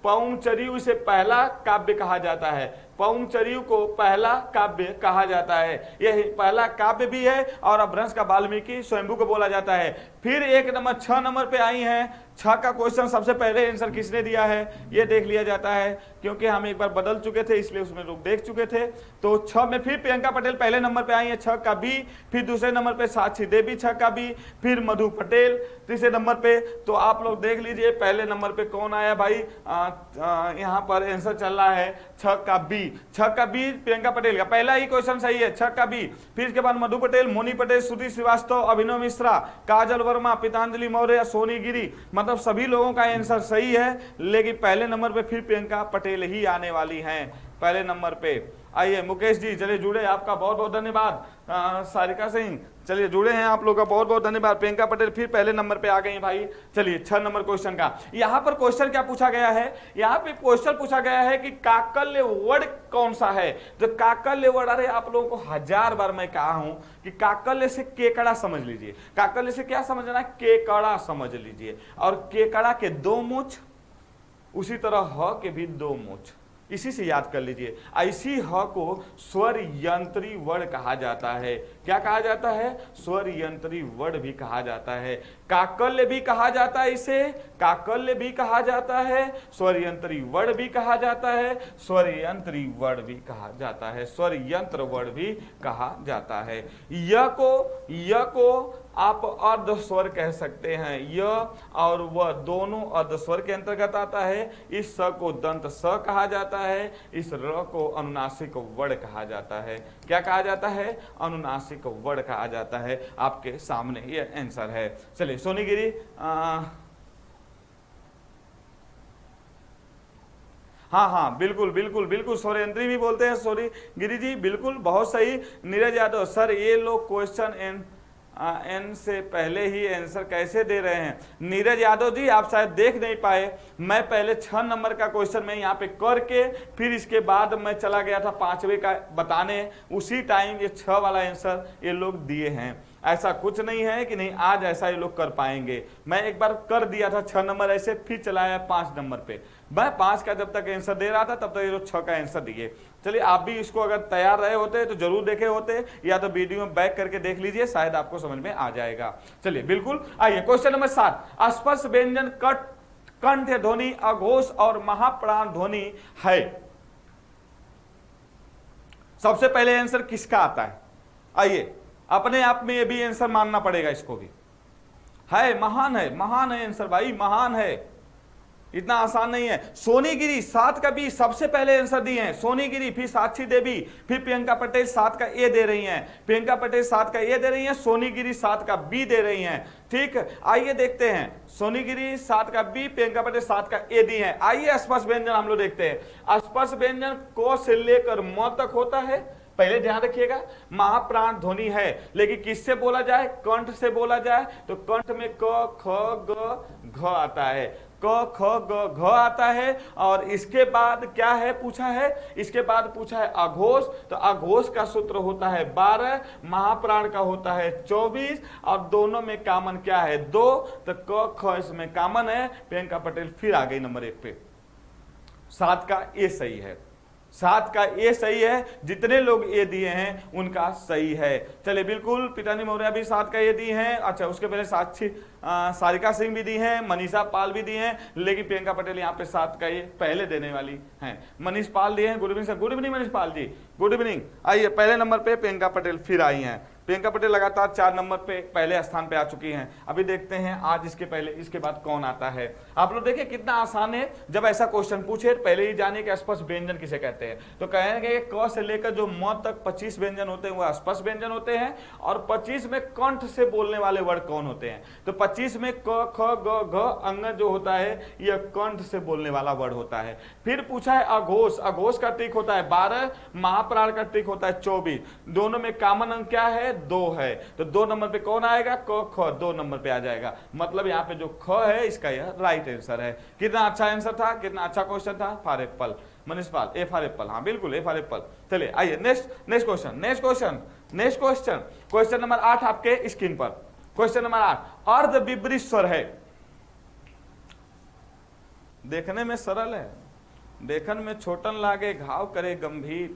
Speaker 1: पौंचर्यु से पहला काव्य कहा जाता है। पौंचर्यु को पहला काव्य कहा जाता है, यह पहला काव्य भी है, और अपभ्रंश का वाल्मीकि स्वयंभू को बोला जाता है। फिर 6 नंबर पे आई हैं। 6 का क्वेश्चन सबसे पहले आंसर किसने दिया है ये देख लिया जाता है, क्योंकि हम एक बार बदल चुके थे इसलिए उसमें लोग देख चुके थे। तो 6 में फिर प्रियंका पटेल पहले नंबर पे आई है 6 का बी, फिर दूसरे नंबर पे साक्षी देवी 6 का बी, फिर मधु पटेल तीसरे नंबर पे। तो आप लोग देख लीजिए पहले नंबर पे कौन आया भाई, यहाँ पर आंसर चल रहा है 6 का बी। 6 का बी प्रियंका पटेल का पहला ही क्वेश्चन सही है, 6 का बी। फिर इसके बाद मधु पटेल, मोनी पटेल, श्रुति श्रीवास्तव, अभिनव मिश्रा, काजल वर्मा, पीतांजलि मौर्य, सोनी गिरी, मतलब सभी लोगों का आंसर सही है। लेकिन पहले नंबर पे फिर प्रियंका पटेल ही आने वाली हैं पहले नंबर पे। आइए मुकेश जी चलिए जुड़े, आपका बहुत बहुत धन्यवाद। सारिका सिंह चलिए जुड़े हैं, आप लोग का बहुत बहुत धन्यवाद। प्रियंका पटेल फिर पहले नंबर पे आ गई भाई। चलिए 6 नंबर क्वेश्चन का, यहाँ पर क्वेश्चन क्या पूछा गया है, यहाँ पे क्वेश्चन पूछा गया है कि काकल्य वर्ड कौन सा है। तो काकल्य वर्ड, अरे आप लोगों को 1000 बार मैं कहा हूं कि काकल्य से केकड़ा समझ लीजिए। काकल्य से क्या समझना है? केकड़ा समझ लीजिए। और केकड़ा के 2 मूंछ, उसी तरह ह के भी 2 मूंछ, इसी से याद कर लीजिए। ऐसी ह को स्वर यंत्री वर्ण कहा जाता है। क्या कहा जाता है? स्वर यंत्री वर्ण भी कहा जाता है। काकल्य भी कहा जाता है, इसे काकल्य भी कहा जाता है, स्वर यंत्री वर्ण भी कहा जाता है, स्वर यंत्री वर्ण भी कहा जाता है, स्वर यंत्र वर्ण भी कहा जाता है। य को आप अर्ध स्वर कह सकते हैं। य और वह दोनों अर्ध स्वर के अंतर्गत आता है। इस स को दंत स कहा जाता है, इस र को अनुनासिक वर्ण कहा जाता है। क्या कहा जाता है? अनुनासिक वर्ण कहा जाता है। आपके सामने ये आंसर है। चलिए सोनी गिरी, हाँ बिल्कुल बिल्कुल बिल्कुल, स्वरयंत्री भी बोलते हैं सोनी गिरी जी, बिल्कुल बहुत सही। नीरज यादव, सर ये लोग क्वेश्चन एन से पहले ही आंसर कैसे दे रहे हैं? नीरज यादव जी आप शायद देख नहीं पाए, मैं पहले 6 नंबर का क्वेश्चन में यहाँ पे करके फिर इसके बाद मैं चला गया था 5वें का बताने, उसी टाइम ये 6 वाला आंसर ये लोग दिए हैं। ऐसा कुछ नहीं है कि नहीं आज ऐसा ये लोग कर पाएंगे। मैं एक बार कर दिया था 6 नंबर ऐसे, फिर चलाया 5 नंबर पे। मैं 5 का जब तक आंसर दे रहा था तब तक ये लोग 6 का आंसर दिए। चलिए आप भी इसको अगर तैयार रहे होते तो जरूर देखे होते, या तो वीडियो में बैक करके देख लीजिए, शायद आपको समझ में आ जाएगा। चलिए बिल्कुल, आइए क्वेश्चन नंबर 7। स्पर्श व्यंजन कंठ ध्वनि, अघोष और महाप्राण ध्वनि है। सबसे पहले आंसर किसका आता है? आइए अपने आप में ये भी आंसर मानना पड़ेगा, इसको भी है, महान है आंसर भाई, महान है, इतना आसान नहीं है। सोनी गिरी 7 का बी सबसे पहले आंसर दिए हैं, सोनी गिरी, फिर साक्षी देवी, फिर प्रियंका पटेल 7 का ए दे रही हैं, प्रियंका पटेल 7 का ए दे रही हैं, सोनी गिरी 7 का बी दे रही हैं। ठीक, आइए देखते हैं, सोनी गिरी 7 का बी, प्रियंका पटेल 7 का ए दी है। आइए स्पर्श व्यंजन हम लोग देखते हैं। स्पर्श व्यंजन क से लेकर म तक होता है। पहले ध्यान रखिएगा, महाप्राण ध्वनि है, लेकिन किससे बोला जाए? कंठ से बोला जाए तो कंठ में क ख ग घ आता है, क ख ग घ आता है। और इसके बाद क्या है पूछा है? इसके बाद पूछा है अघोष, तो अघोष का सूत्र होता है 12, महाप्राण का होता है 24, और दोनों में कॉमन क्या है? 2, तो क ख इसमें कॉमन है। प्रियंका पटेल फिर आ गई नंबर 1 पे, 7 का ए सही है। 7 का ए सही है, जितने लोग ए दिए हैं उनका सही है। चलिए बिल्कुल, पिताजी मौर्य भी 7 का ए दिए हैं। अच्छा, उसके पहले साक्षी सारिका सिंह भी दी हैं, मनीषा पाल भी दिए हैं, लेकिन प्रियंका पटेल यहाँ पे 7 का ए पहले देने वाली हैं। मनीष पाल दिए हैं। Good evening sir. Good evening Manish Pal ji, good evening. आइए, पहले नंबर पे प्रियंका पटेल फिर आई हैं। प्रियंका पटेल लगातार 4 नंबर पे पहले स्थान पे आ चुकी हैं। अभी देखते हैं आज इसके पहले इसके बाद कौन आता है। आप लोग देखिए कितना आसान है। जब ऐसा क्वेश्चन पूछे पहले ही जानिए कि स्पष्ट व्यंजन किसे कहते हैं। तो कहेंगे क से लेकर जो म तक 25 व्यंजन होते हैं वो स्पष्ट व्यंजन होते हैं, और 25 में कंठ से बोलने वाले वर्ड कौन होते हैं। तो 25 में क ख ग घ अंग जो होता है यह कंठ से बोलने वाला वर्ड होता है। फिर पूछा है अघोष। अघोष का ट्रिक होता है 12, महाप्राण का ट्रिक होता है 24। दोनों में कॉमन अंक क्या है, 2 है। तो 2 नंबर पे कौन आएगा, क ख 2 नंबर पे आ जाएगा। मतलब यहाँ पे जो ख है इसका यह राइट आंसर है। कितना अच्छा आंसर था, कितना अच्छा क्वेश्चन था। For Apple, Manish Pal, A for Apple. हाँ बिल्कुल, ए फॉर एप्पल। चलिए आइए नेक्स्ट क्वेश्चन नंबर 8 आपके स्क्रीन पर। क्वेश्चन नंबर 8 अर्ध विपरीत स्वर है। देखने में सरल है, देखन में छोटन लागे, घाव करे गंभीर।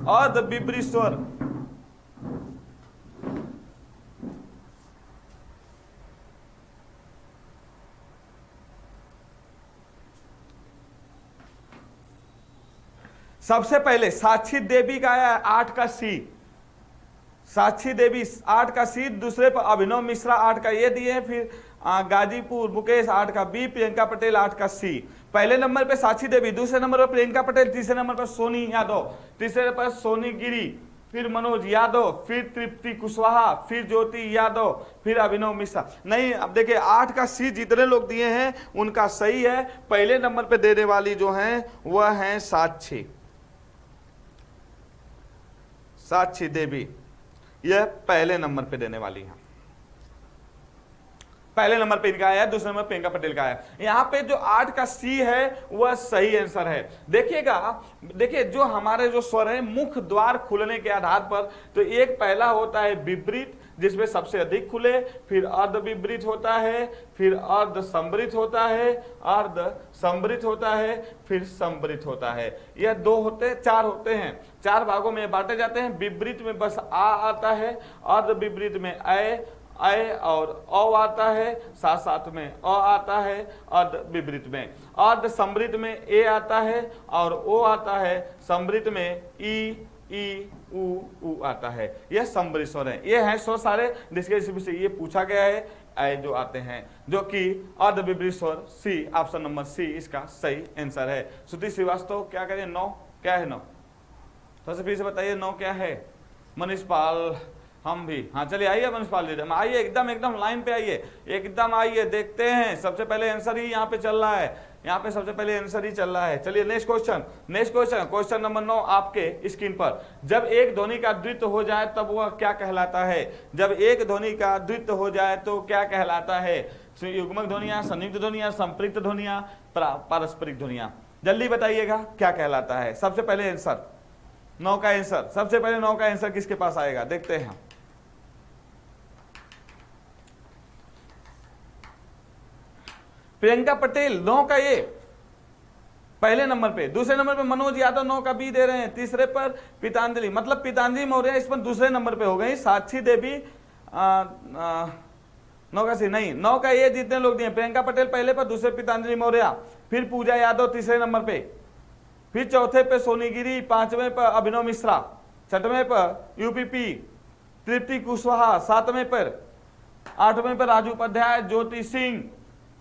Speaker 1: अर्ध विपरीत स्वर सबसे पहले साक्षी देवी का आया 8 का सी। साक्षी देवी 8 का सी। दूसरे पर अभिनव मिश्रा 8 का ये दिए। फिर गाजीपुर मुकेश 8 का बी। प्रियंका पटेल 8 का सी। पहले नंबर पे साक्षी देवी, दूसरे नंबर पर प्रियंका पटेल, तीसरे नंबर पर सोनी यादव, तीसरे पर सोनी गिरी, फिर मनोज यादव, फिर तृप्ति कुशवाहा, फिर ज्योति यादव, फिर अभिनव मिश्रा। नहीं, अब देखिए 8 का सी जितने लोग दिए हैं उनका सही है। पहले नंबर पे देने वाली जो हैं वह हैं साक्षी देवी, यह पहले नंबर पे देने वाली है। पहले नंबर पे इनका आया, दूसरे नंबर प्रियंका पटेल का आया। यहाँ पे जो 8 का सी है वह सही आंसर है। देखिएगा, देखिए जो हमारे जो स्वर है मुख द्वार खुलने के आधार पर, तो एक पहला होता है विपरीत जिसमें सबसे अधिक खुले, फिर अर्ध विपरीत होता है, फिर अर्ध संवृत होता है, अर्ध संवृत होता है, फिर संवृत होता है। यह 4 होते हैं, 4 भागों में बांटे जाते हैं। विपरीत में बस आ आता है, अर्ध विपरीत में अय और औ आता है, साथ साथ में अ आता है। अर्ध विपरीत में, अर्ध समृद्ध में ए आता है और ओ आता है। समृद्ध में ई उ आता है। यह समृद्ध स्वर है। ये हैं स्वर सारे जिसके से ये पूछा गया है, आए जो आते हैं, जो कि अर्ध विपरीत स्वर सी। ऑप्शन नंबर सी इसका सही आंसर है। श्रुति श्रीवास्तव क्या करें, 9 क्या है 9? सबसे फिर से बताइए 9 क्या है। मनीष पाल, हम भी। हाँ चलिए आइए मनीष पाल जी, आइए एकदम लाइन पे आइए, एकदम आइए, देखते हैं। सबसे पहले आंसर ही यहाँ पे चल रहा है, यहाँ पे सबसे पहले आंसर ही चल रहा है। चलिए नेक्स्ट क्वेश्चन नंबर 9 आपके स्क्रीन पर। जब एक ध्वनि का द्वित्व हो जाए तब वह क्या कहलाता है? जब एक ध्वनि का द्वित्व हो जाए तो क्या कहलाता है? युग्मक ध्वनियां, संयुक्त ध्वनियां, संपृक्त ध्वनियां, पारस्परिक ध्वनियां। जल्दी बताइएगा क्या कहलाता है। सबसे पहले आंसर 9 का आंसर, सबसे पहले 9 का आंसर किसके पास आएगा, देखते हैं। प्रियंका पटेल 9 का ये पहले नंबर पे। दूसरे नंबर पे मनोज यादव 9 का बी दे रहे हैं। तीसरे पर पीतांजलि, मतलब पीतांजलि मौर्य इस पर दूसरे नंबर पे हो गई। साक्षी देवी 9 का सी नहीं, 9 का ये जितने लोग दिए, प्रियंका पटेल पहले पर, दूसरे पीतांजलि मौर्य, फिर पूजा यादव तीसरे नंबर पे, फिर चौथे पे सोनी गिरी, 5वें पर अभिनव मिश्रा, 6वें पर यूपीपी तृप्ति कुशवाहा, 7वें पर, 8वें पर राजू उपाध्याय, ज्योति सिंह,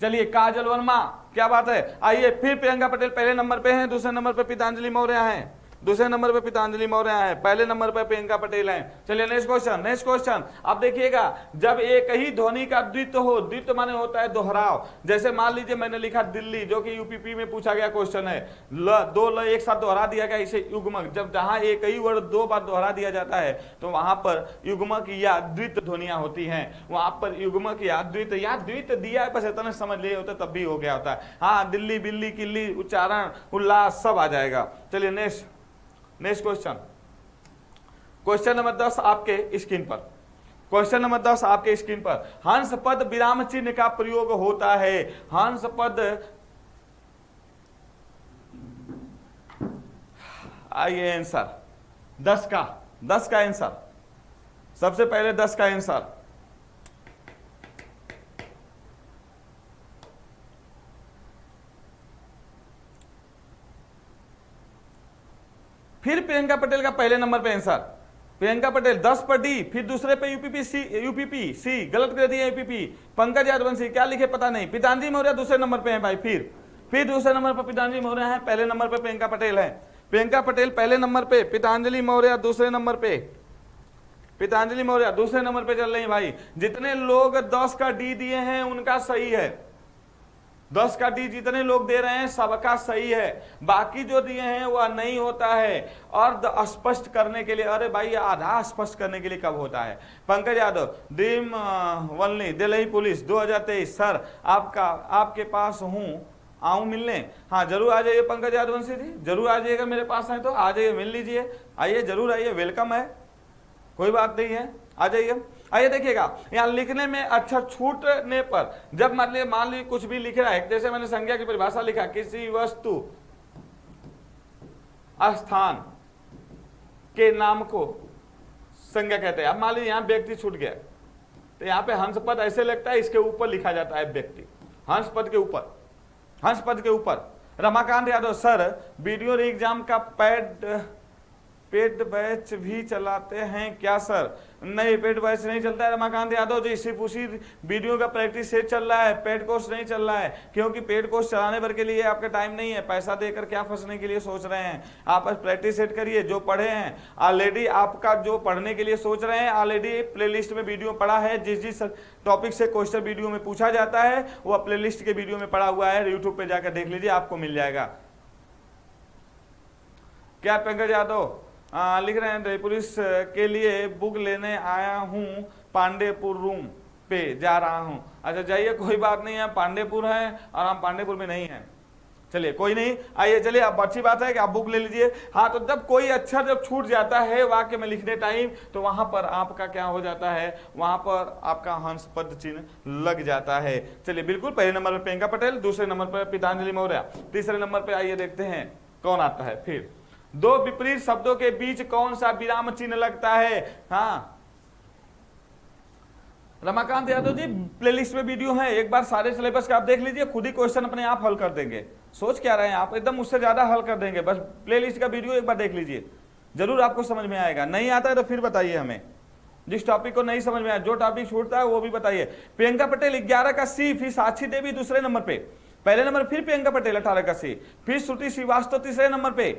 Speaker 1: चलिए काजल वर्मा, क्या बात है। आइए फिर प्रियंका पटेल पहले नंबर पे हैं, दूसरे नंबर पे पीतांजलि मौर्य हैं, दूसरे नंबर पे पीतांजलि मौर्य हैं, पहले नंबर पे प्रियंका पटेल हैं। चलिए नेक्स्ट क्वेश्चन। अब देखिएगा, जब एक ही ध्वनि का द्वित्व हो, द्वित्व माने होता है दोहराव। जैसे मान लीजिए मैंने लिखा दिल्ली, जो कि यूपीपी में पूछा गया क्वेश्चन है, दो ल एक साथ दोहरा दिया गया, इसे युग्मक। जब जहां एक ही वर्ड 2 बार दोहरा दिया जाता है तो वहां पर युग्मक या द्वित्व ध्वनियां होती हैं। वहां पर युग्मक या द्वित्व दिया है, बस इतना समझ लिए होता तब भी हो गया होता है। हाँ, दिल्ली, बिल्ली, किल्ली, उच्चारण, उल्लास सब आ जाएगा। चलिए नेक्स्ट क्वेश्चन नंबर 10 आपके स्क्रीन पर। क्वेश्चन नंबर 10 आपके स्क्रीन पर। हंस पद विराम चिन्ह का प्रयोग होता है। हंस पद आइए आंसर 10 का आंसर, सबसे पहले 10 का आंसर। फिर प्रियंका पटेल का पहले नंबर पे आंसर, प्रियंका पटेल 10 पर डी, फिर दूसरे पे यूपीपी सी, गलत कर दिया यूपीपी। पंकज यादवंशी क्या लिखे पता नहीं। पितांजलि मौर्य दूसरे नंबर पे है भाई, फिर दूसरे नंबर पर पितांजलि मौर्य है, पहले नंबर पे प्रियंका पटेल है। प्रियंका पटेल पहले नंबर पे, पितांजलि मौर्य दूसरे नंबर पे, पितांजलि मौर्य दूसरे नंबर पे चल रही है भाई। जितने लोग 10 का डी दिए हैं उनका सही है, 10 का डी जितने लोग दे रहे हैं सबका सही है, बाकी जो दिए हैं वह नहीं होता है। और स्पष्ट करने के लिए, अरे भाई आधा स्पष्ट करने के लिए कब होता है। Pankaj Yadav dream only Delhi police 2023, sir आपके पास हूँ, आऊं मिलने। हाँ जरूर आ जाइए पंकज यादवंशी जी, जरूर आ जाइएगा, मेरे पास है तो आ जाइए, मिल लीजिए, आइए जरूर आइए, वेलकम है, कोई बात नहीं है, आ जाइए। आइए देखिएगा, यहाँ लिखने में अक्षर छूटने पर, जब मान लीजिए कुछ भी लिख रहा है, जैसे मैंने संज्ञा की परिभाषा लिखा, किसी वस्तु स्थान के नाम को संज्ञा कहते हैं। अब मान लीजिए यहाँ व्यक्ति छूट गया, तो यहाँ पे हंस पद ऐसे लगता है, इसके ऊपर लिखा जाता है व्यक्ति, हंस पद के ऊपर, हंस पद के ऊपर। Ramakant Yadav sir video exam का पेड बैच भी चलाते हैं क्या सर? नहीं, पेड बैच नहीं चलता है रमाकांत यादव जी, सिर्फ उसी वीडियो का प्रैक्टिस सेट चल रहा है, पेड कोर्स नहीं चल रहा है, क्योंकि पेड कोर्स चलाने भर के लिए आपका टाइम नहीं है, पैसा देकर क्या फंसने के लिए सोच रहे हैं। आप प्रैक्टिस सेट करिए, जो पढ़े हैं ऑलरेडी, आपका जो पढ़ने के लिए सोच रहे हैं ऑलरेडी प्ले लिस्ट में वीडियो पड़ा है, जिस जिस टॉपिक से क्वेश्चन वीडियो में पूछा जाता है वह प्ले लिस्ट के वीडियो में पड़ा हुआ है, यूट्यूब पे जाकर देख लीजिए, आपको मिल जाएगा। क्या पंकज यादव लिख रहे हैं, पुलिस के लिए बुक लेने आया हूँ, पांडेपुर रूम पे जा रहा हूँ। अच्छा जाइए, कोई बात नहीं है, पांडेपुर है और हम पांडेपुर में नहीं है, चलिए कोई नहीं, आइए चलिए। अब अच्छी बात है कि आप बुक ले लीजिए। हाँ, तो जब कोई अक्षर जब छूट जाता है वाक्य में लिखने टाइम, तो वहां पर आपका क्या हो जाता है, वहां पर आपका हंस पद चिन्ह लग जाता है। चलिए बिल्कुल, पहले नंबर पर प्रियंका पटेल, दूसरे नंबर पर पितांजलि मौर्य, तीसरे नंबर पर आइए देखते हैं कौन आता है। फिर दो विपरीत शब्दों के बीच कौन सा विराम चिन्ह लगता है? हाँ रमाकांत यादव जी, प्लेलिस्ट में वीडियो है, एक बार सारे सिलेबस का आप देख लीजिए, खुद ही क्वेश्चन अपने आप हल कर देंगे। सोच क्या रहे हैं आप, एकदम उससे ज्यादा हल कर देंगे। बस प्लेलिस्ट का वीडियो एक बार देख लीजिए, जरूर आपको समझ में आएगा। नहीं आता है तो फिर बताइए हमें, जिस टॉपिक को नहीं समझ में आया, जो टॉपिक छूटता है वो भी बताइए। प्रियंका पटेल 11 का सी, फिर साक्षी देवी दूसरे नंबर पे, पहले नंबर फिर प्रियंका पटेल 18 का सी, फिर श्रुति श्रीवास्तव तीसरे नंबर पे,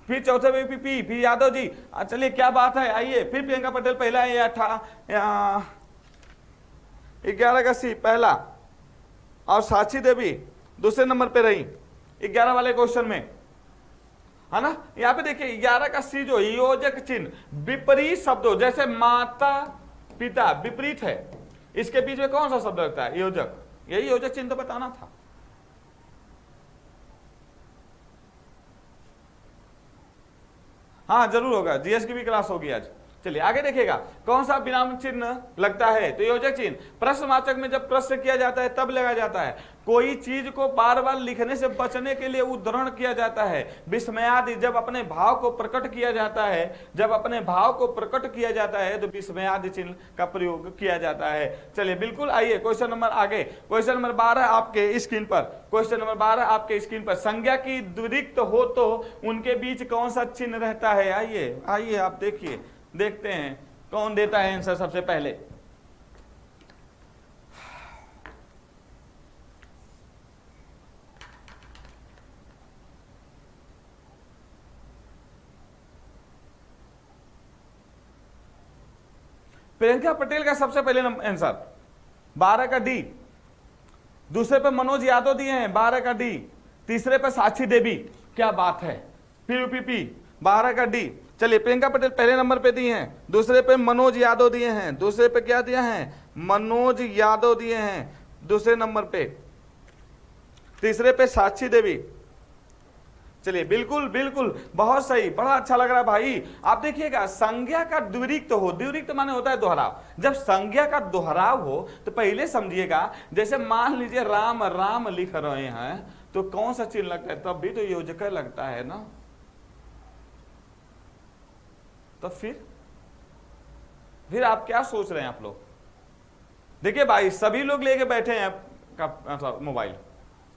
Speaker 1: फिर चौथे पे पी, फिर यादव जी। चलिए क्या बात है, आइए फिर प्रियंका पटेल पहला है, 11 का सी पहला, और साक्षी देवी दूसरे नंबर पे रही 11 वाले क्वेश्चन में, है ना। यहाँ पे देखिए 11 का सी जो योजक चिन्ह विपरीत शब्दों, जैसे माता पिता विपरीत है, इसके बीच में कौन सा शब्द लगता है? योजक। यही योजक चिन्ह तो बताना था। हाँ जरूर होगा, जीएस की भी क्लास होगी आज। चलिए आगे देखिएगा, कौन सा विराम चिन्ह लगता है? तो योजक चिन्ह प्रश्नवाचक में जब प्रश्न किया जाता है तब लगा जाता है। कोई चीज को बार बार लिखने से बचने के लिए उद्धरण किया जाता है। विस्मयादि जब अपने भाव को प्रकट किया जाता है, जब अपने भाव को प्रकट किया जाता है तो विस्मयादि चिन्ह का प्रयोग किया जाता है। चलिए बिल्कुल, आइए क्वेश्चन नंबर आगे, क्वेश्चन नंबर 12 आपके स्क्रीन पर, क्वेश्चन नंबर 12 आपके स्क्रीन पर। संज्ञा की द्विरिक्त हो तो उनके बीच कौन सा चिन्ह रहता है? आइए आइए आप देखिए, देखते हैं कौन देता है आंसर सबसे पहले। प्रियंका पटेल का सबसे पहले आंसर 12 का डी, दूसरे पे मनोज यादव दिए हैं 12 का डी, तीसरे पे साक्षी देवी, क्या बात है, फिर यूपीपी 12 का डी। चलिए प्रियंका पटेल पहले नंबर पे दिए हैं, दूसरे पे मनोज यादव दिए हैं, दूसरे पे क्या दिया है? मनोज यादव दिए हैं दूसरे नंबर पे, तीसरे पे साक्षी देवी। चलिए बिल्कुल बिल्कुल, बहुत सही, बड़ा अच्छा लग रहा है भाई। आप देखिएगा, संज्ञा का द्विरिक्त हो, द्विरिक्त माने होता है दोहराव। जब संज्ञा का दोहराव हो तो पहले समझिएगा, जैसे मान लीजिए राम राम लिख रहे हैं तो कौन सा चिन्ह लगता है? तब भी तो योजक लगता है ना। तो फिर आप क्या सोच रहे हैं आप लोग? देखिए भाई, सभी लोग लेके बैठे हैं का मोबाइल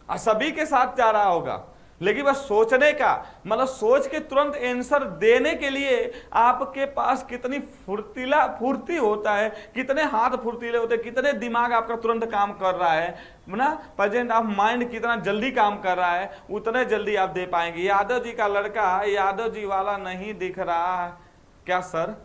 Speaker 1: और सभी के साथ जा रहा होगा, लेकिन बस सोचने का मतलब सोच के तुरंत आंसर देने के लिए आपके पास कितनी फुर्ती होता है, कितने हाथ फुर्तीले होते हैं, कितने दिमाग आपका तुरंत काम कर रहा है ना, प्रेजेंट ऑफ माइंड कितना जल्दी काम कर रहा है, उतने जल्दी आप दे पाएंगे। यादव जी का लड़का यादव जी वाला नहीं दिख रहा क्या सर?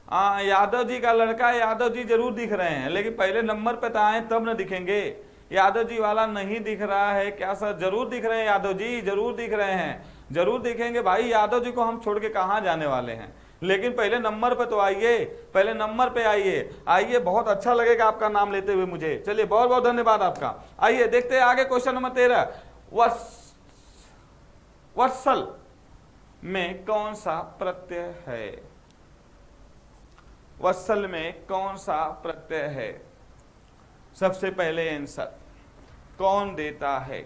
Speaker 1: यादव जी का लड़का यादव जी जरूर दिख रहे हैं, लेकिन पहले नंबर पे तो आए तब न दिखेंगे। यादव जी वाला नहीं दिख रहा है क्या सर? जरूर दिख रहे हैं यादव जी, जरूर दिख रहे हैं, जरूर दिखेंगे भाई। यादव जी को हम छोड़ के कहाँ जाने वाले हैं, लेकिन पहले नंबर पे तो आइए, पहले नंबर पे आइए। बहुत अच्छा लगेगा आपका नाम लेते हुए मुझे। चलिए, बहुत बहुत धन्यवाद आपका। आइए देखते हैं आगे, क्वेश्चन नंबर 13। वत्सल में कौन सा प्रत्यय है? वत्सल में कौन सा प्रत्यय है? सबसे पहले आंसर कौन देता है?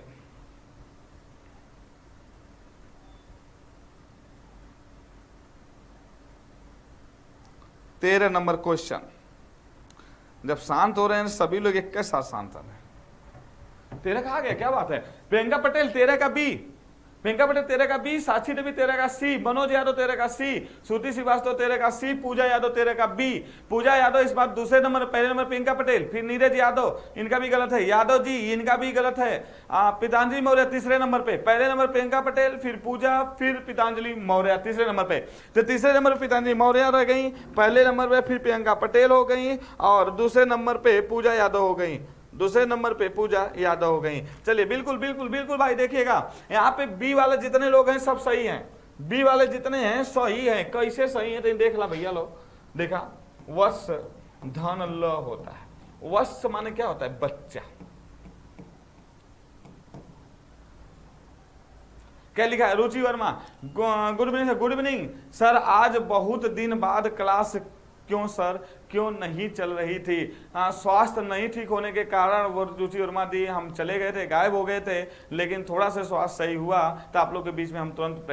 Speaker 1: तेरह नंबर क्वेश्चन। जब शांत हो रहे हैं सभी लोग एक के साथ शांत हो रहे हैं। 13 का आ गया, क्या बात है। प्रियंका पटेल 13 का बी, प्रियंका पटेल 13 का बी, साक्षी देवी 13 का सी, मनोज यादव 13 का सी, श्रुति श्रीवास्तव 13 का सी, पूजा यादव 13 का बी। पूजा यादव इस बार दूसरे नंबर, पहले नंबर प्रियंका पटेल, फिर नीरज यादव, इनका भी गलत है। यादव जी इनका भी गलत है। पितांजलि मौर्य तीसरे नंबर पे, पहले नंबर प्रियंका पटेल, फिर पूजा, फिर पितांजलि मौर्य तीसरे नंबर पे। तो तीसरे नंबर पर पितांजलि मौर्य रह गई, पहले नंबर पे फिर प्रियंका पटेल हो गई, और दूसरे नंबर पे पूजा यादव हो गई, दूसरे नंबर पे पूजा यादव हो गई। चलिए, बिल्कुल बिल्कुल बिल्कुल भाई, देखिएगा यहाँ पे बी वाले जितने लोग हैं सब सही हैं, बी वाले जितने हैं सही हैं। कैसे सही हैं तो देख ला भैया लोग, देखा, वत्स धन ल होता है। वत्स माने क्या होता है? बच्चा। क्या लिखा है? Ruchi Verma, good evening sir. Good evening sir, आज बहुत दिन बाद क्लास क्यों सर, क्यों नहीं चल रही थी? स्वास्थ्य नहीं ठीक होने के कारण वो रुचि वर्मा दी, हम चले गए थे, गायब हो गए थे, लेकिन थोड़ा सा स्वास्थ्य सही हुआ तो आप लोगों के बीच में हम तुरंत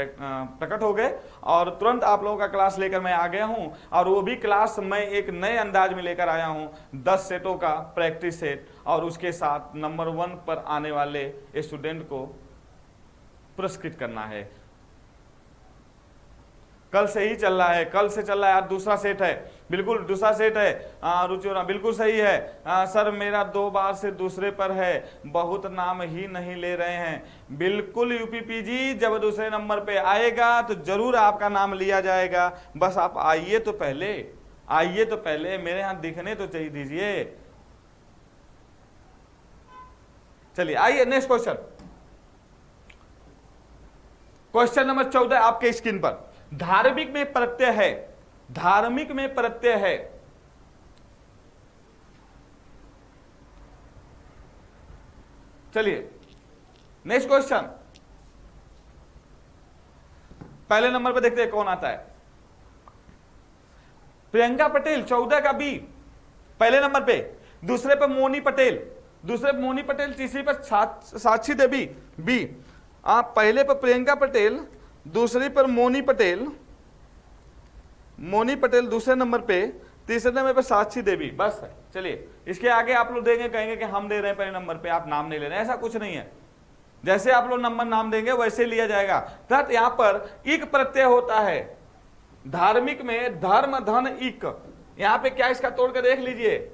Speaker 1: प्रकट हो गए और तुरंत आप लोगों का क्लास लेकर मैं आ गया हूं। और वो भी क्लास मैं एक नए अंदाज में लेकर आया हूं, 10 सेटों का प्रैक्टिस सेट, और उसके साथ नंबर 1 पर आने वाले स्टूडेंट को पुरस्कृत करना है। कल से ही चल रहा है, कल से चल रहा है, आज दूसरा सेट है, बिल्कुल दूसरा सेट है। रुचि वर्मा बिल्कुल सही है। सर मेरा 2 बार से दूसरे पर है, बहुत नाम ही नहीं ले रहे हैं। बिल्कुल यूपीपी जी, जब दूसरे नंबर पे आएगा तो जरूर आपका नाम लिया जाएगा। बस आप आइए तो पहले, आइए तो पहले, मेरे यहाँ दिखने तो चाहिए दीजिए। चलिए आइए नेक्स्ट क्वेश्चन, क्वेश्चन नंबर 14 आपके स्क्रीन पर। धार्मिक में प्रत्यय है, धार्मिक में प्रत्यय है। चलिए नेक्स्ट क्वेश्चन, पहले नंबर पे देखते हैं कौन आता है। प्रियंका पटेल 14 का बी, पहले नंबर पे। दूसरे पर मोनी पटेल, दूसरे पर मोनी पटेल, तीसरे पर साक्षी देवी बी। आप पहले पर प्रियंका पटेल, दूसरी पर मोनी पटेल, मोनी पटेल दूसरे नंबर पे, तीसरे नंबर पे साक्षी देवी। बस है। चलिए इसके आगे आप लोग देंगे, कहेंगे कि हम दे रहे हैं पहले नंबर पे, आप नाम नहीं ले रहे हैं। ऐसा कुछ नहीं है, जैसे आप लोग नंबर नाम देंगे वैसे लिया जाएगा। तत् यहां पर इक प्रत्यय होता है। धार्मिक में धर्म धन इक, यहां पे क्या इसका तोड़ के देख लीजिए,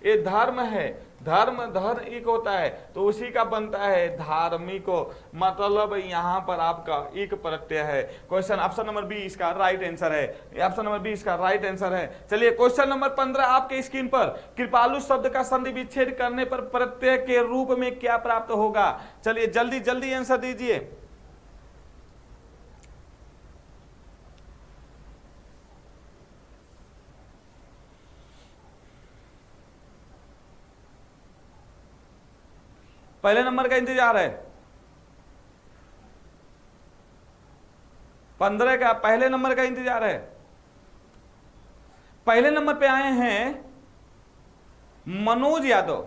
Speaker 1: ये धर्म है, धर्म धन इक होता है, तो उसी का बनता है धार्मिको, मतलब यहां पर आपका इक प्रत्यय है। क्वेश्चन ऑप्शन नंबर बी इसका राइट आंसर है, ऑप्शन नंबर बी इसका राइट आंसर है। चलिए क्वेश्चन नंबर 15 आपके स्क्रीन पर। कृपालु शब्द का संधि विच्छेद करने पर प्रत्यय के रूप में क्या प्राप्त होगा? चलिए जल्दी जल्दी आंसर दीजिए। पहले नंबर का इंतजार है, 15 का पहले नंबर का इंतजार है। पहले नंबर पे आए हैं मनोज यादव,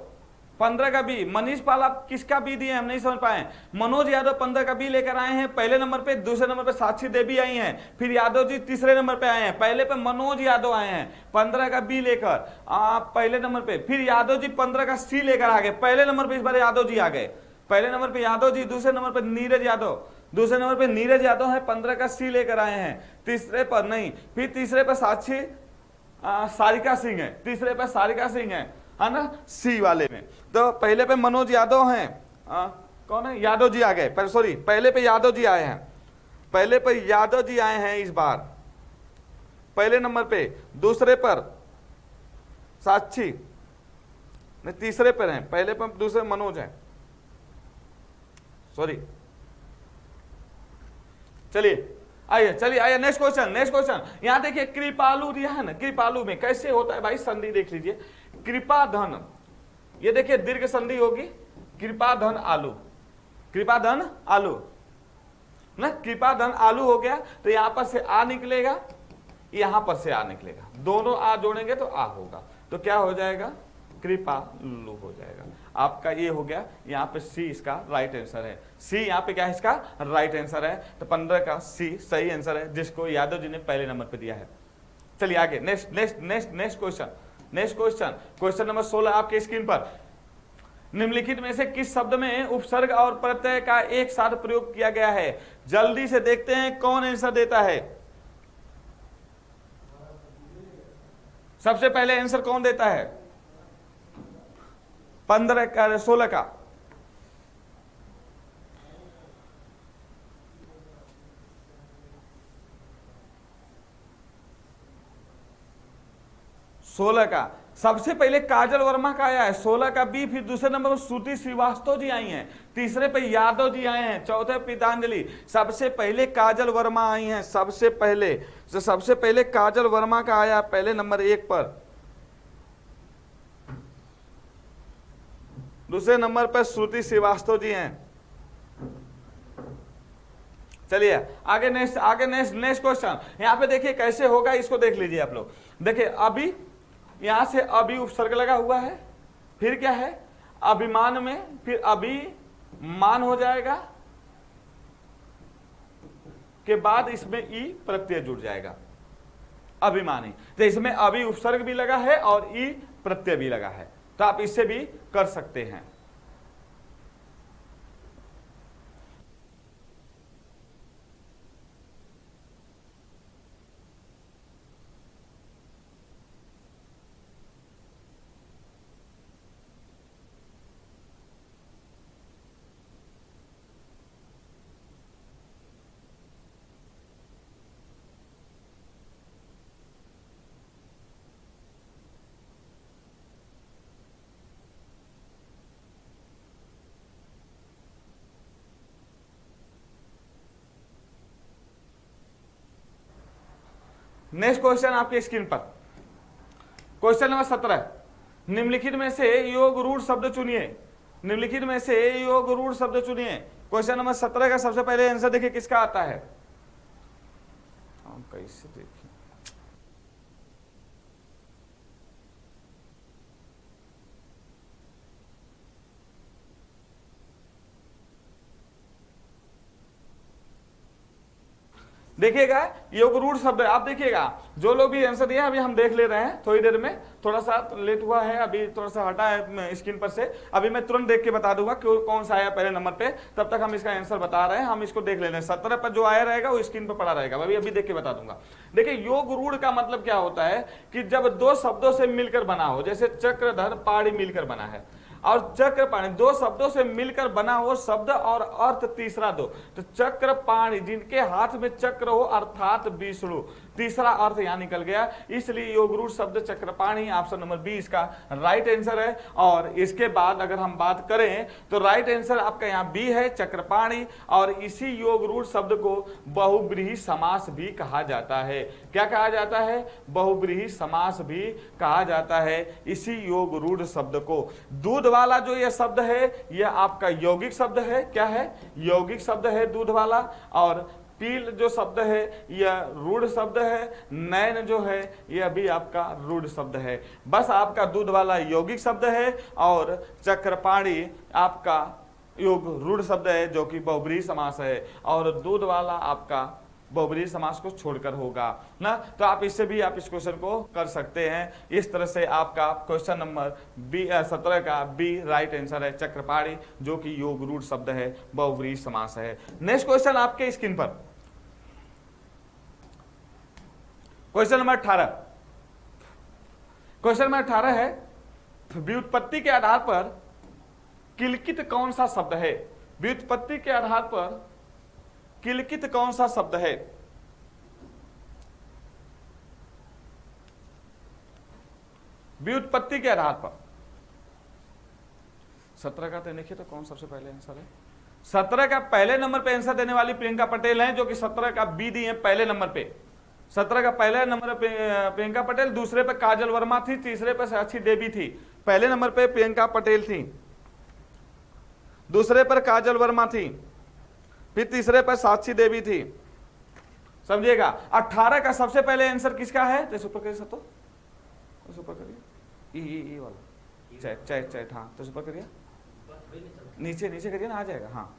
Speaker 1: 15 का बी। मनीष पाल आप किसका बी दिए हम नहीं समझ पाए। मनोज यादव 15 का बी लेकर आए हैं पहले नंबर पे। दूसरे नंबर पे साक्षी देवी आई हैं। फिर यादव जी तीसरे नंबर पे आए हैं। पहले पे मनोज यादव आए हैं 15 का बी लेकर आप पहले नंबर पे। फिर यादव जी 15 का सी लेकर आ गए पहले नंबर पे। इस बार यादव जी आ गए पहले नंबर पे। यादव जी दूसरे नंबर पे नीरज यादव, दूसरे नंबर पे नीरज यादव है 15 का सी लेकर आए हैं। तीसरे पर नहीं, फिर तीसरे पर साक्षी सारिका सिंह है। तीसरे पर सारिका सिंह है ना सी वाले में। तो पहले पे मनोज यादव हैं, कौन है यादव जी आ गए। पर सॉरी पहले पे यादव जी आए हैं। पहले पे यादव जी आए हैं इस बार पहले नंबर पे। दूसरे पर साक्षी नहीं, तीसरे पर हैं। पहले पर दूसरे मनोज है, सॉरी। चलिए आइए, चलिए आइए नेक्स्ट क्वेश्चन। नेक्स्ट क्वेश्चन यहां देखिए कृपालु दिया है ना। कृपालु में कैसे होता है भाई संधि देख लीजिए। कृपा धन, ये देखिए दीर्घ संधि होगी कृपा धन आलू। कृपा धन आलू ना, कृपा धन आलू हो गया। तो यहां पर से आ निकलेगा, यहां पर से आ निकलेगा, दोनों आ जोड़ेंगे तो आ होगा। तो क्या हो जाएगा कृपालु हो जाएगा। आपका ये हो गया। यहाँ पे सी इसका राइट आंसर है। सी यहाँ पे क्या है इसका राइट आंसर है। तो 15 का सी सही आंसर है जिसको यादव जी ने पहले नंबर पे दिया है। चलिए आगे next next next next question. Next question, question number 16 आपके स्क्रीन पर। निम्नलिखित में से किस शब्द में उपसर्ग और प्रत्यय का एक साथ प्रयोग किया गया है। जल्दी से देखते हैं कौन आंसर देता है। सबसे पहले आंसर कौन देता है 15 का 16 का। सोलह का सबसे पहले काजल वर्मा का आया है। 16 का बी। फिर दूसरे नंबर पर श्रुति श्रीवास्तव जी आई हैं। तीसरे पे यादव जी आए हैं। चौथे पीतांजलि। सबसे पहले काजल वर्मा आई हैं सबसे पहले। तो सबसे पहले काजल वर्मा का आया पहले नंबर 1 पर। दूसरे नंबर पर श्रुति श्रीवास्तव जी हैं। चलिए आगे नेक्स्ट, आगे नेक्स्ट नेक्स्ट क्वेश्चन। यहां पे देखिए कैसे होगा, इसको देख लीजिए आप लोग। देखिए अभी यहां से अभी उपसर्ग लगा हुआ है। फिर क्या है अभिमान में, फिर अभिमान हो जाएगा के बाद इसमें ई प्रत्यय जुड़ जाएगा अभिमानी। तो इसमें अभी उपसर्ग भी लगा है और ई प्रत्यय भी लगा है। तो आप इससे भी कर सकते हैं। नेक्स्ट क्वेश्चन आपके स्क्रीन पर, क्वेश्चन नंबर 17। निम्नलिखित में से योग रूढ़ शब्द चुनिए। निम्नलिखित में से योग रूढ़ शब्द चुनिए। क्वेश्चन नंबर 17 का सबसे पहले आंसर देखिए किसका आता है। हम कैसे देखिए, देखिएगा योग रूढ़ शब्द आप देखिएगा। जो लोग भी आंसर दिए अभी हम देख ले रहे हैं थोड़ी देर में। थोड़ा सा लेट हुआ है, अभी थोड़ा सा हटा है स्क्रीन पर से। अभी मैं तुरंत देख के बता दूंगा कि कौन सा आया पहले नंबर पे। तब तक हम इसका आंसर बता रहे हैं, हम इसको देख ले रहे हैं। 17 पर जो आया रहेगा वो स्क्रीन पर पड़ा रहेगा। अभी देख के बता दूंगा। देखिए योग रूढ़ का मतलब क्या होता है कि जब दो शब्दों से मिलकर बना हो, जैसे चक्रधर पहाड़ी मिलकर बना है और चक्रपाणी, दो शब्दों से मिलकर बना हो शब्द और अर्थ तीसरा दो। तो चक्रपाणी जिनके हाथ में चक्र हो अर्थात विष्णु, तीसरा अर्थ यहां निकल गया। इसलिए योगरूढ़ शब्द चक्रपाणी ऑप्शन नंबर 20 का राइट आंसर है। और इसके बाद अगर हम बात करें तो राइट आंसर आपका यहां बी है चक्रपाणी। और इसी योगरूढ़ शब्द को बहुब्रीहि समास भी कहा जाता है। क्या कहा जाता है? बहुब्रीहि समास भी कहा जाता है इसी योगरूढ़ शब्द को। दूध वाला जो ये शब्द है यह आपका यौगिक शब्द है। क्या है? यौगिक शब्द है दूध वाला। और पील जो शब्द है यह रूढ़ शब्द है, नैन जो है यह भी आपका रूढ़ शब्द है। बस आपका दूध वाला यौगिक शब्द है और चक्रपाणी आपका योग रूढ़ शब्द है जो कि बहुब्रीहि समास है, और दूध वाला आपका बहुब्रीहि समास को छोड़कर होगा ना। तो आप इससे भी आप इस क्वेश्चन को कर सकते हैं। इस तरह से आपका क्वेश्चन नंबर 17 का बी राइट आंसर है, चक्रपाणी जो कि योग रूढ़ शब्द है, बहुब्रीहि समास है। नेक्स्ट क्वेश्चन आपके स्क्रीन पर क्वेश्चन नंबर 18। क्वेश्चन नंबर 18 है व्युत्पत्ति के आधार पर किलकित कौन सा शब्द है। व्युत्पत्ति के आधार पर किलकित कौन सा शब्द है। व्युत्पत्ति के आधार पर 17 का देखिए तो कौन सबसे पहले आंसर है। 17 का पहले नंबर पे आंसर देने वाली प्रियंका पटेल हैं जो कि 17 का बी दी है पहले नंबर पे। 17 का पहले नंबर पे प्रियंका पटेल, दूसरे पे काजल वर्मा थी, तीसरे पे साक्षी देवी थी। पहले नंबर पे प्रियंका पटेल थी, दूसरे पर काजल वर्मा थी, फिर तीसरे पर साक्षी देवी थी। समझिएगा 18 का सबसे पहले आंसर किसका है। तो सुपर करिए सतो, सुपर करिए ई वाला चैट हाँ तो सुपर करिए, नीचे नीचे करिए ना आ जाएगा। हाँ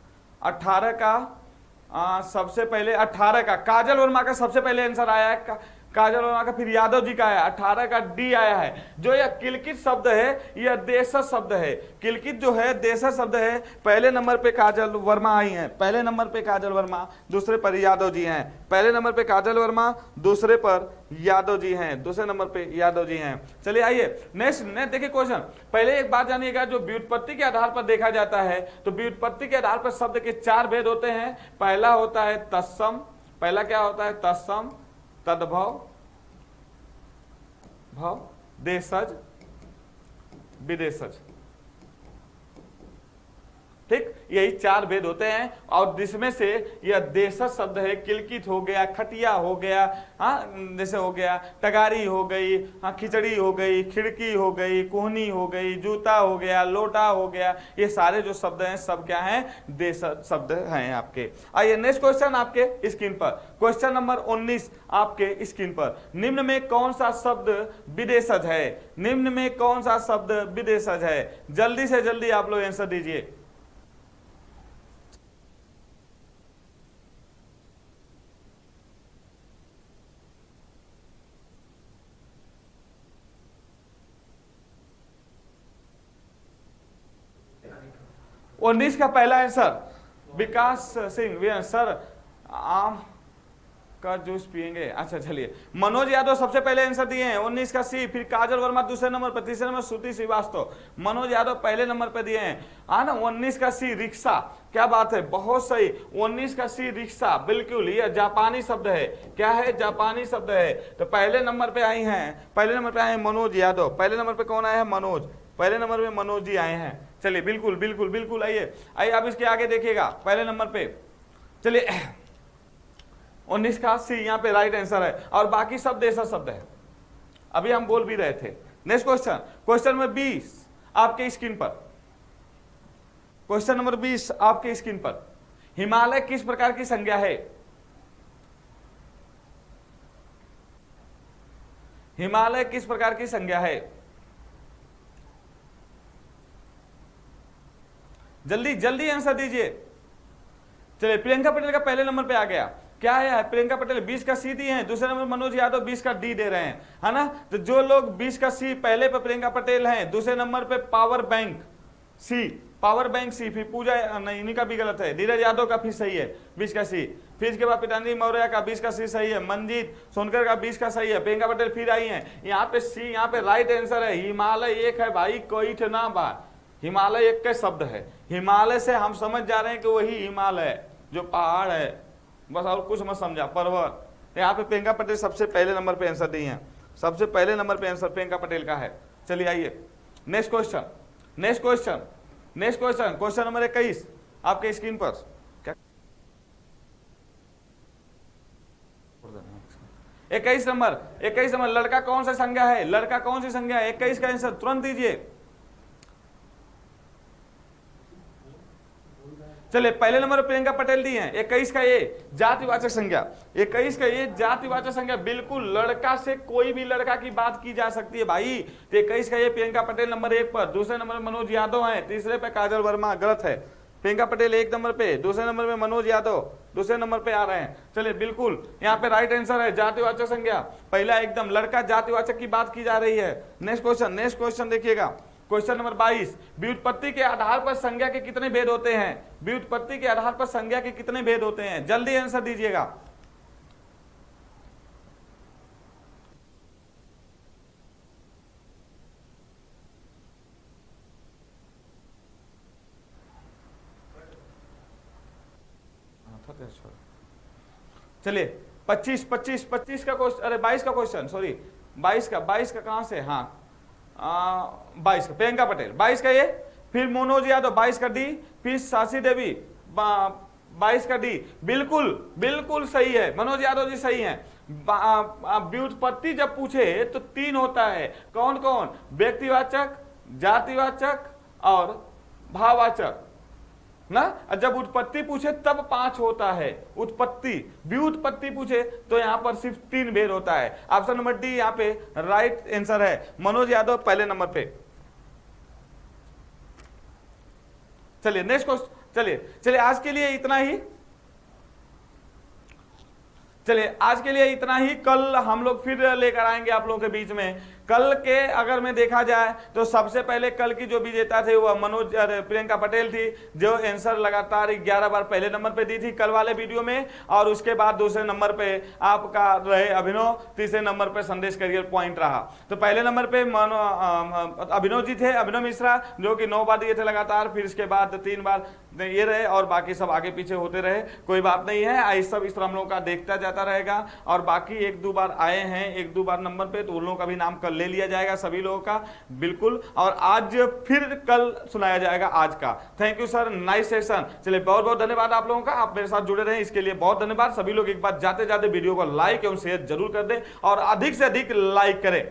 Speaker 1: 18 का सबसे पहले 18 का काजल वर्मा का सबसे पहले आंसर आया है, काजल वर्मा का, फिर यादव जी का आया। 18 का डी आया है। जो यह किलकित शब्द है यह देशज शब्द है। किलकित जो है देशज शब्द है। पहले नंबर पे काजल वर्मा आई हैं, पहले नंबर पे काजल वर्मा, दूसरे पर यादव जी हैं। पहले नंबर पे काजल वर्मा, दूसरे पर यादव जी हैं, दूसरे नंबर पे यादव जी हैं। चलिए आइए नेक्स्ट देखिए क्वेश्चन। पहले एक बात जानिएगा, जो व्युत्पत्ति के आधार पर देखा जाता है तो व्युत्पत्ति के आधार पर शब्द के 4 भेद होते हैं। पहला होता है तत्सम, पहला क्या होता है तत्सम, तद्भव, भव, देशज, विदेशज। ठीक, यही 4 भेद होते हैं और जिसमें से यह देशज शब्द है, किलकित हो गया, खटिया हो गया, हाँ जैसे हो गया, टगारी हो गई, हाँ खिचड़ी हो गई, खिड़की हो गई, कोहनी हो गई, जूता हो गया, लोटा हो गया, ये सारे जो शब्द हैं सब क्या हैं देशज शब्द हैं आपके। आइए नेक्स्ट क्वेश्चन आपके स्क्रीन पर, क्वेश्चन नंबर 19 आपके स्क्रीन पर। निम्न में कौन सा शब्द विदेशज है। निम्न में कौन सा शब्द विदेशज है। जल्दी से जल्दी आप लोग आंसर दीजिए। और 19 का पहला आंसर विकास सिंह सर आम का जूस पिएंगे। अच्छा चलिए, मनोज यादव सबसे पहले आंसर दिए हैं 19 का सी, फिर काजल वर्मा दूसरे नंबर पर, तीसरे नंबर श्रुति श्रीवास्तव। मनोज यादव पहले नंबर पर दिए हैं, हाँ ना। 19 का सी रिक्शा, क्या बात है, बहुत सही। 19 का सी रिक्शा, बिल्कुल यह जापानी शब्द है। क्या है, जापानी शब्द है। तो पहले नंबर पे आई हैं, पहले नंबर पे आए हैं मनोज यादव। पहले नंबर पे कौन आया है, मनोज। पहले नंबर पे मनोज जी आए हैं। चलिए बिल्कुल बिल्कुल बिल्कुल, आइए आइए आप इसके आगे देखिएगा पहले नंबर पे। चलिए 19 का सी यहाँ पे राइट आंसर है और बाकी सब देशज शब्द है, अभी हम बोल भी रहे थे। नेक्स्ट क्वेश्चन, क्वेश्चन नंबर 20 आपके स्क्रीन पर। क्वेश्चन नंबर 20 आपके स्क्रीन पर। हिमालय किस प्रकार की संज्ञा है। हिमालय किस प्रकार की संज्ञा है। जल्दी जल्दी आंसर दीजिए। चलिए प्रियंका पटेल का पहले नंबर पे आ गया, क्या है प्रियंका पटेल 20 का सी दिए हैं, दूसरे नंबर मनोज यादव 20 का डी दे रहे हैं, है ना। तो जो लोग 20 का सी पहले पे प्रियंका पटेल हैं, दूसरे नंबर पे पावर बैंक सी, पावर बैंक सी, फिर पूजा नहीं, इन्हीं का भी गलत है, धीरज यादव का फिर सही है 20 का सी, फिर इसके बाद पितांजलि मौर्य का 20 का सी सही है, मनजीत सोनकर का 20 का सही है, प्रियंका पटेल फिर आई है। यहाँ पे सी, यहाँ पे राइट आंसर है। हिमालय एक है भाई, कोई ठना बात, हिमालय एक का शब्द है। हिमालय से हम समझ जा रहे हैं कि वही हिमालय जो पहाड़ है, बस और कुछ मत समझा, पर्वत। यहाँ पे प्रियंका पटेल सबसे पहले नंबर पे आंसर दिए हैं, सबसे पहले नंबर पे आंसर प्रियंका पटेल का है। चलिए आइए next question, next question, next question, question number 21 आपके स्क्रीन पर। क्या 21 नंबर, 21 नंबर, लड़का कौन सा संज्ञा है, लड़का कौन सी संज्ञा है। 21 का आंसर तुरंत दीजिए। चलिए पहले नंबर पर प्रियंका पटेल दी हैं 21 का ये जातिवाचक संज्ञा, 21 का ये जातिवाचक संज्ञा, बिल्कुल लड़का से कोई भी लड़का की बात की जा सकती है भाई। तो 21 का ये प्रियंका पटेल नंबर 1 पर, दूसरे नंबर पर मनोज यादव है, तीसरे पे काजल वर्मा, गलत है। प्रियंका पटेल 1 नंबर पे, दूसरे नंबर पे मनोज यादव दूसरे नंबर पे आ रहे हैं। चलिए बिल्कुल यहाँ पे राइट आंसर है जातिवाचक संज्ञा, पहला एकदम लड़का जातिवाचक की बात की जा रही है। नेक्स्ट क्वेश्चन देखिएगा, क्वेश्चन नंबर 22, व्युत्पत्ति के आधार पर संज्ञा के कितने भेद होते हैं? व्युत्पत्ति के आधार पर संज्ञा के कितने भेद होते हैं? जल्दी आंसर दीजिएगा। चलिए 25 का क्वेश्चन, अरे 22 का क्वेश्चन, सॉरी 22 का कहां से, हाँ 22 का प्रियंका पटेल, 22 का ये, फिर मनोज यादव 22 का डी, फिर सासी देवी 22 का डी, बिल्कुल सही है, मनोज यादव जी सही हैं। व्युत्पत्ति जब पूछे तो 3 होता है, कौन कौन? व्यक्तिवाचक, जातिवाचक और भाववाचक ना। जब उत्पत्ति पूछे तब 5 होता है उत्पत्ति, व्युत्पत्ति पूछे तो यहां पर सिर्फ 3 भेद होता है। ऑप्शन नंबर डी यहां पे राइट आंसर है, मनोज यादव पहले नंबर पे। चलिए नेक्स्ट क्वेश्चन, चलिए आज के लिए इतना ही, कल हम लोग फिर लेकर आएंगे आप लोगों के बीच में। कल के अगर मैं देखा जाए तो सबसे पहले कल की जो विजेता थे वो प्रियंका पटेल थी, जो आंसर लगातार 11 बार पहले नंबर पे दी थी कल वाले वीडियो में, और उसके बाद दूसरे नंबर पे आपका रहे अभिनव, तीसरे नंबर पे संदेश करियर पॉइंट रहा। तो पहले नंबर पे अभिनव जी थे, अभिनव मिश्रा, जो कि 9 बार दिए थे लगातार, फिर इसके बाद 3 बार ये रहे और बाकी सब आगे पीछे होते रहे। कोई बात नहीं है, सब इस तरह हम लोगों का देखता जाता रहेगा, और बाकी 1-2 बार आए हैं 1-2 बार नंबर पे, तो उन लोगों का भी नाम कल ले लिया जाएगा सभी लोगों का, बिल्कुल। और आज फिर कल सुनाया जाएगा आज का। Thank you sir, nice session. चलिए बहुत बहुत धन्यवाद आप लोगों का, आप मेरे साथ जुड़े रहे इसके लिए बहुत धन्यवाद। सभी लोग एक बार जाते जाते वीडियो को लाइक एवं शेयर जरूर कर दें और अधिक से अधिक लाइक करें।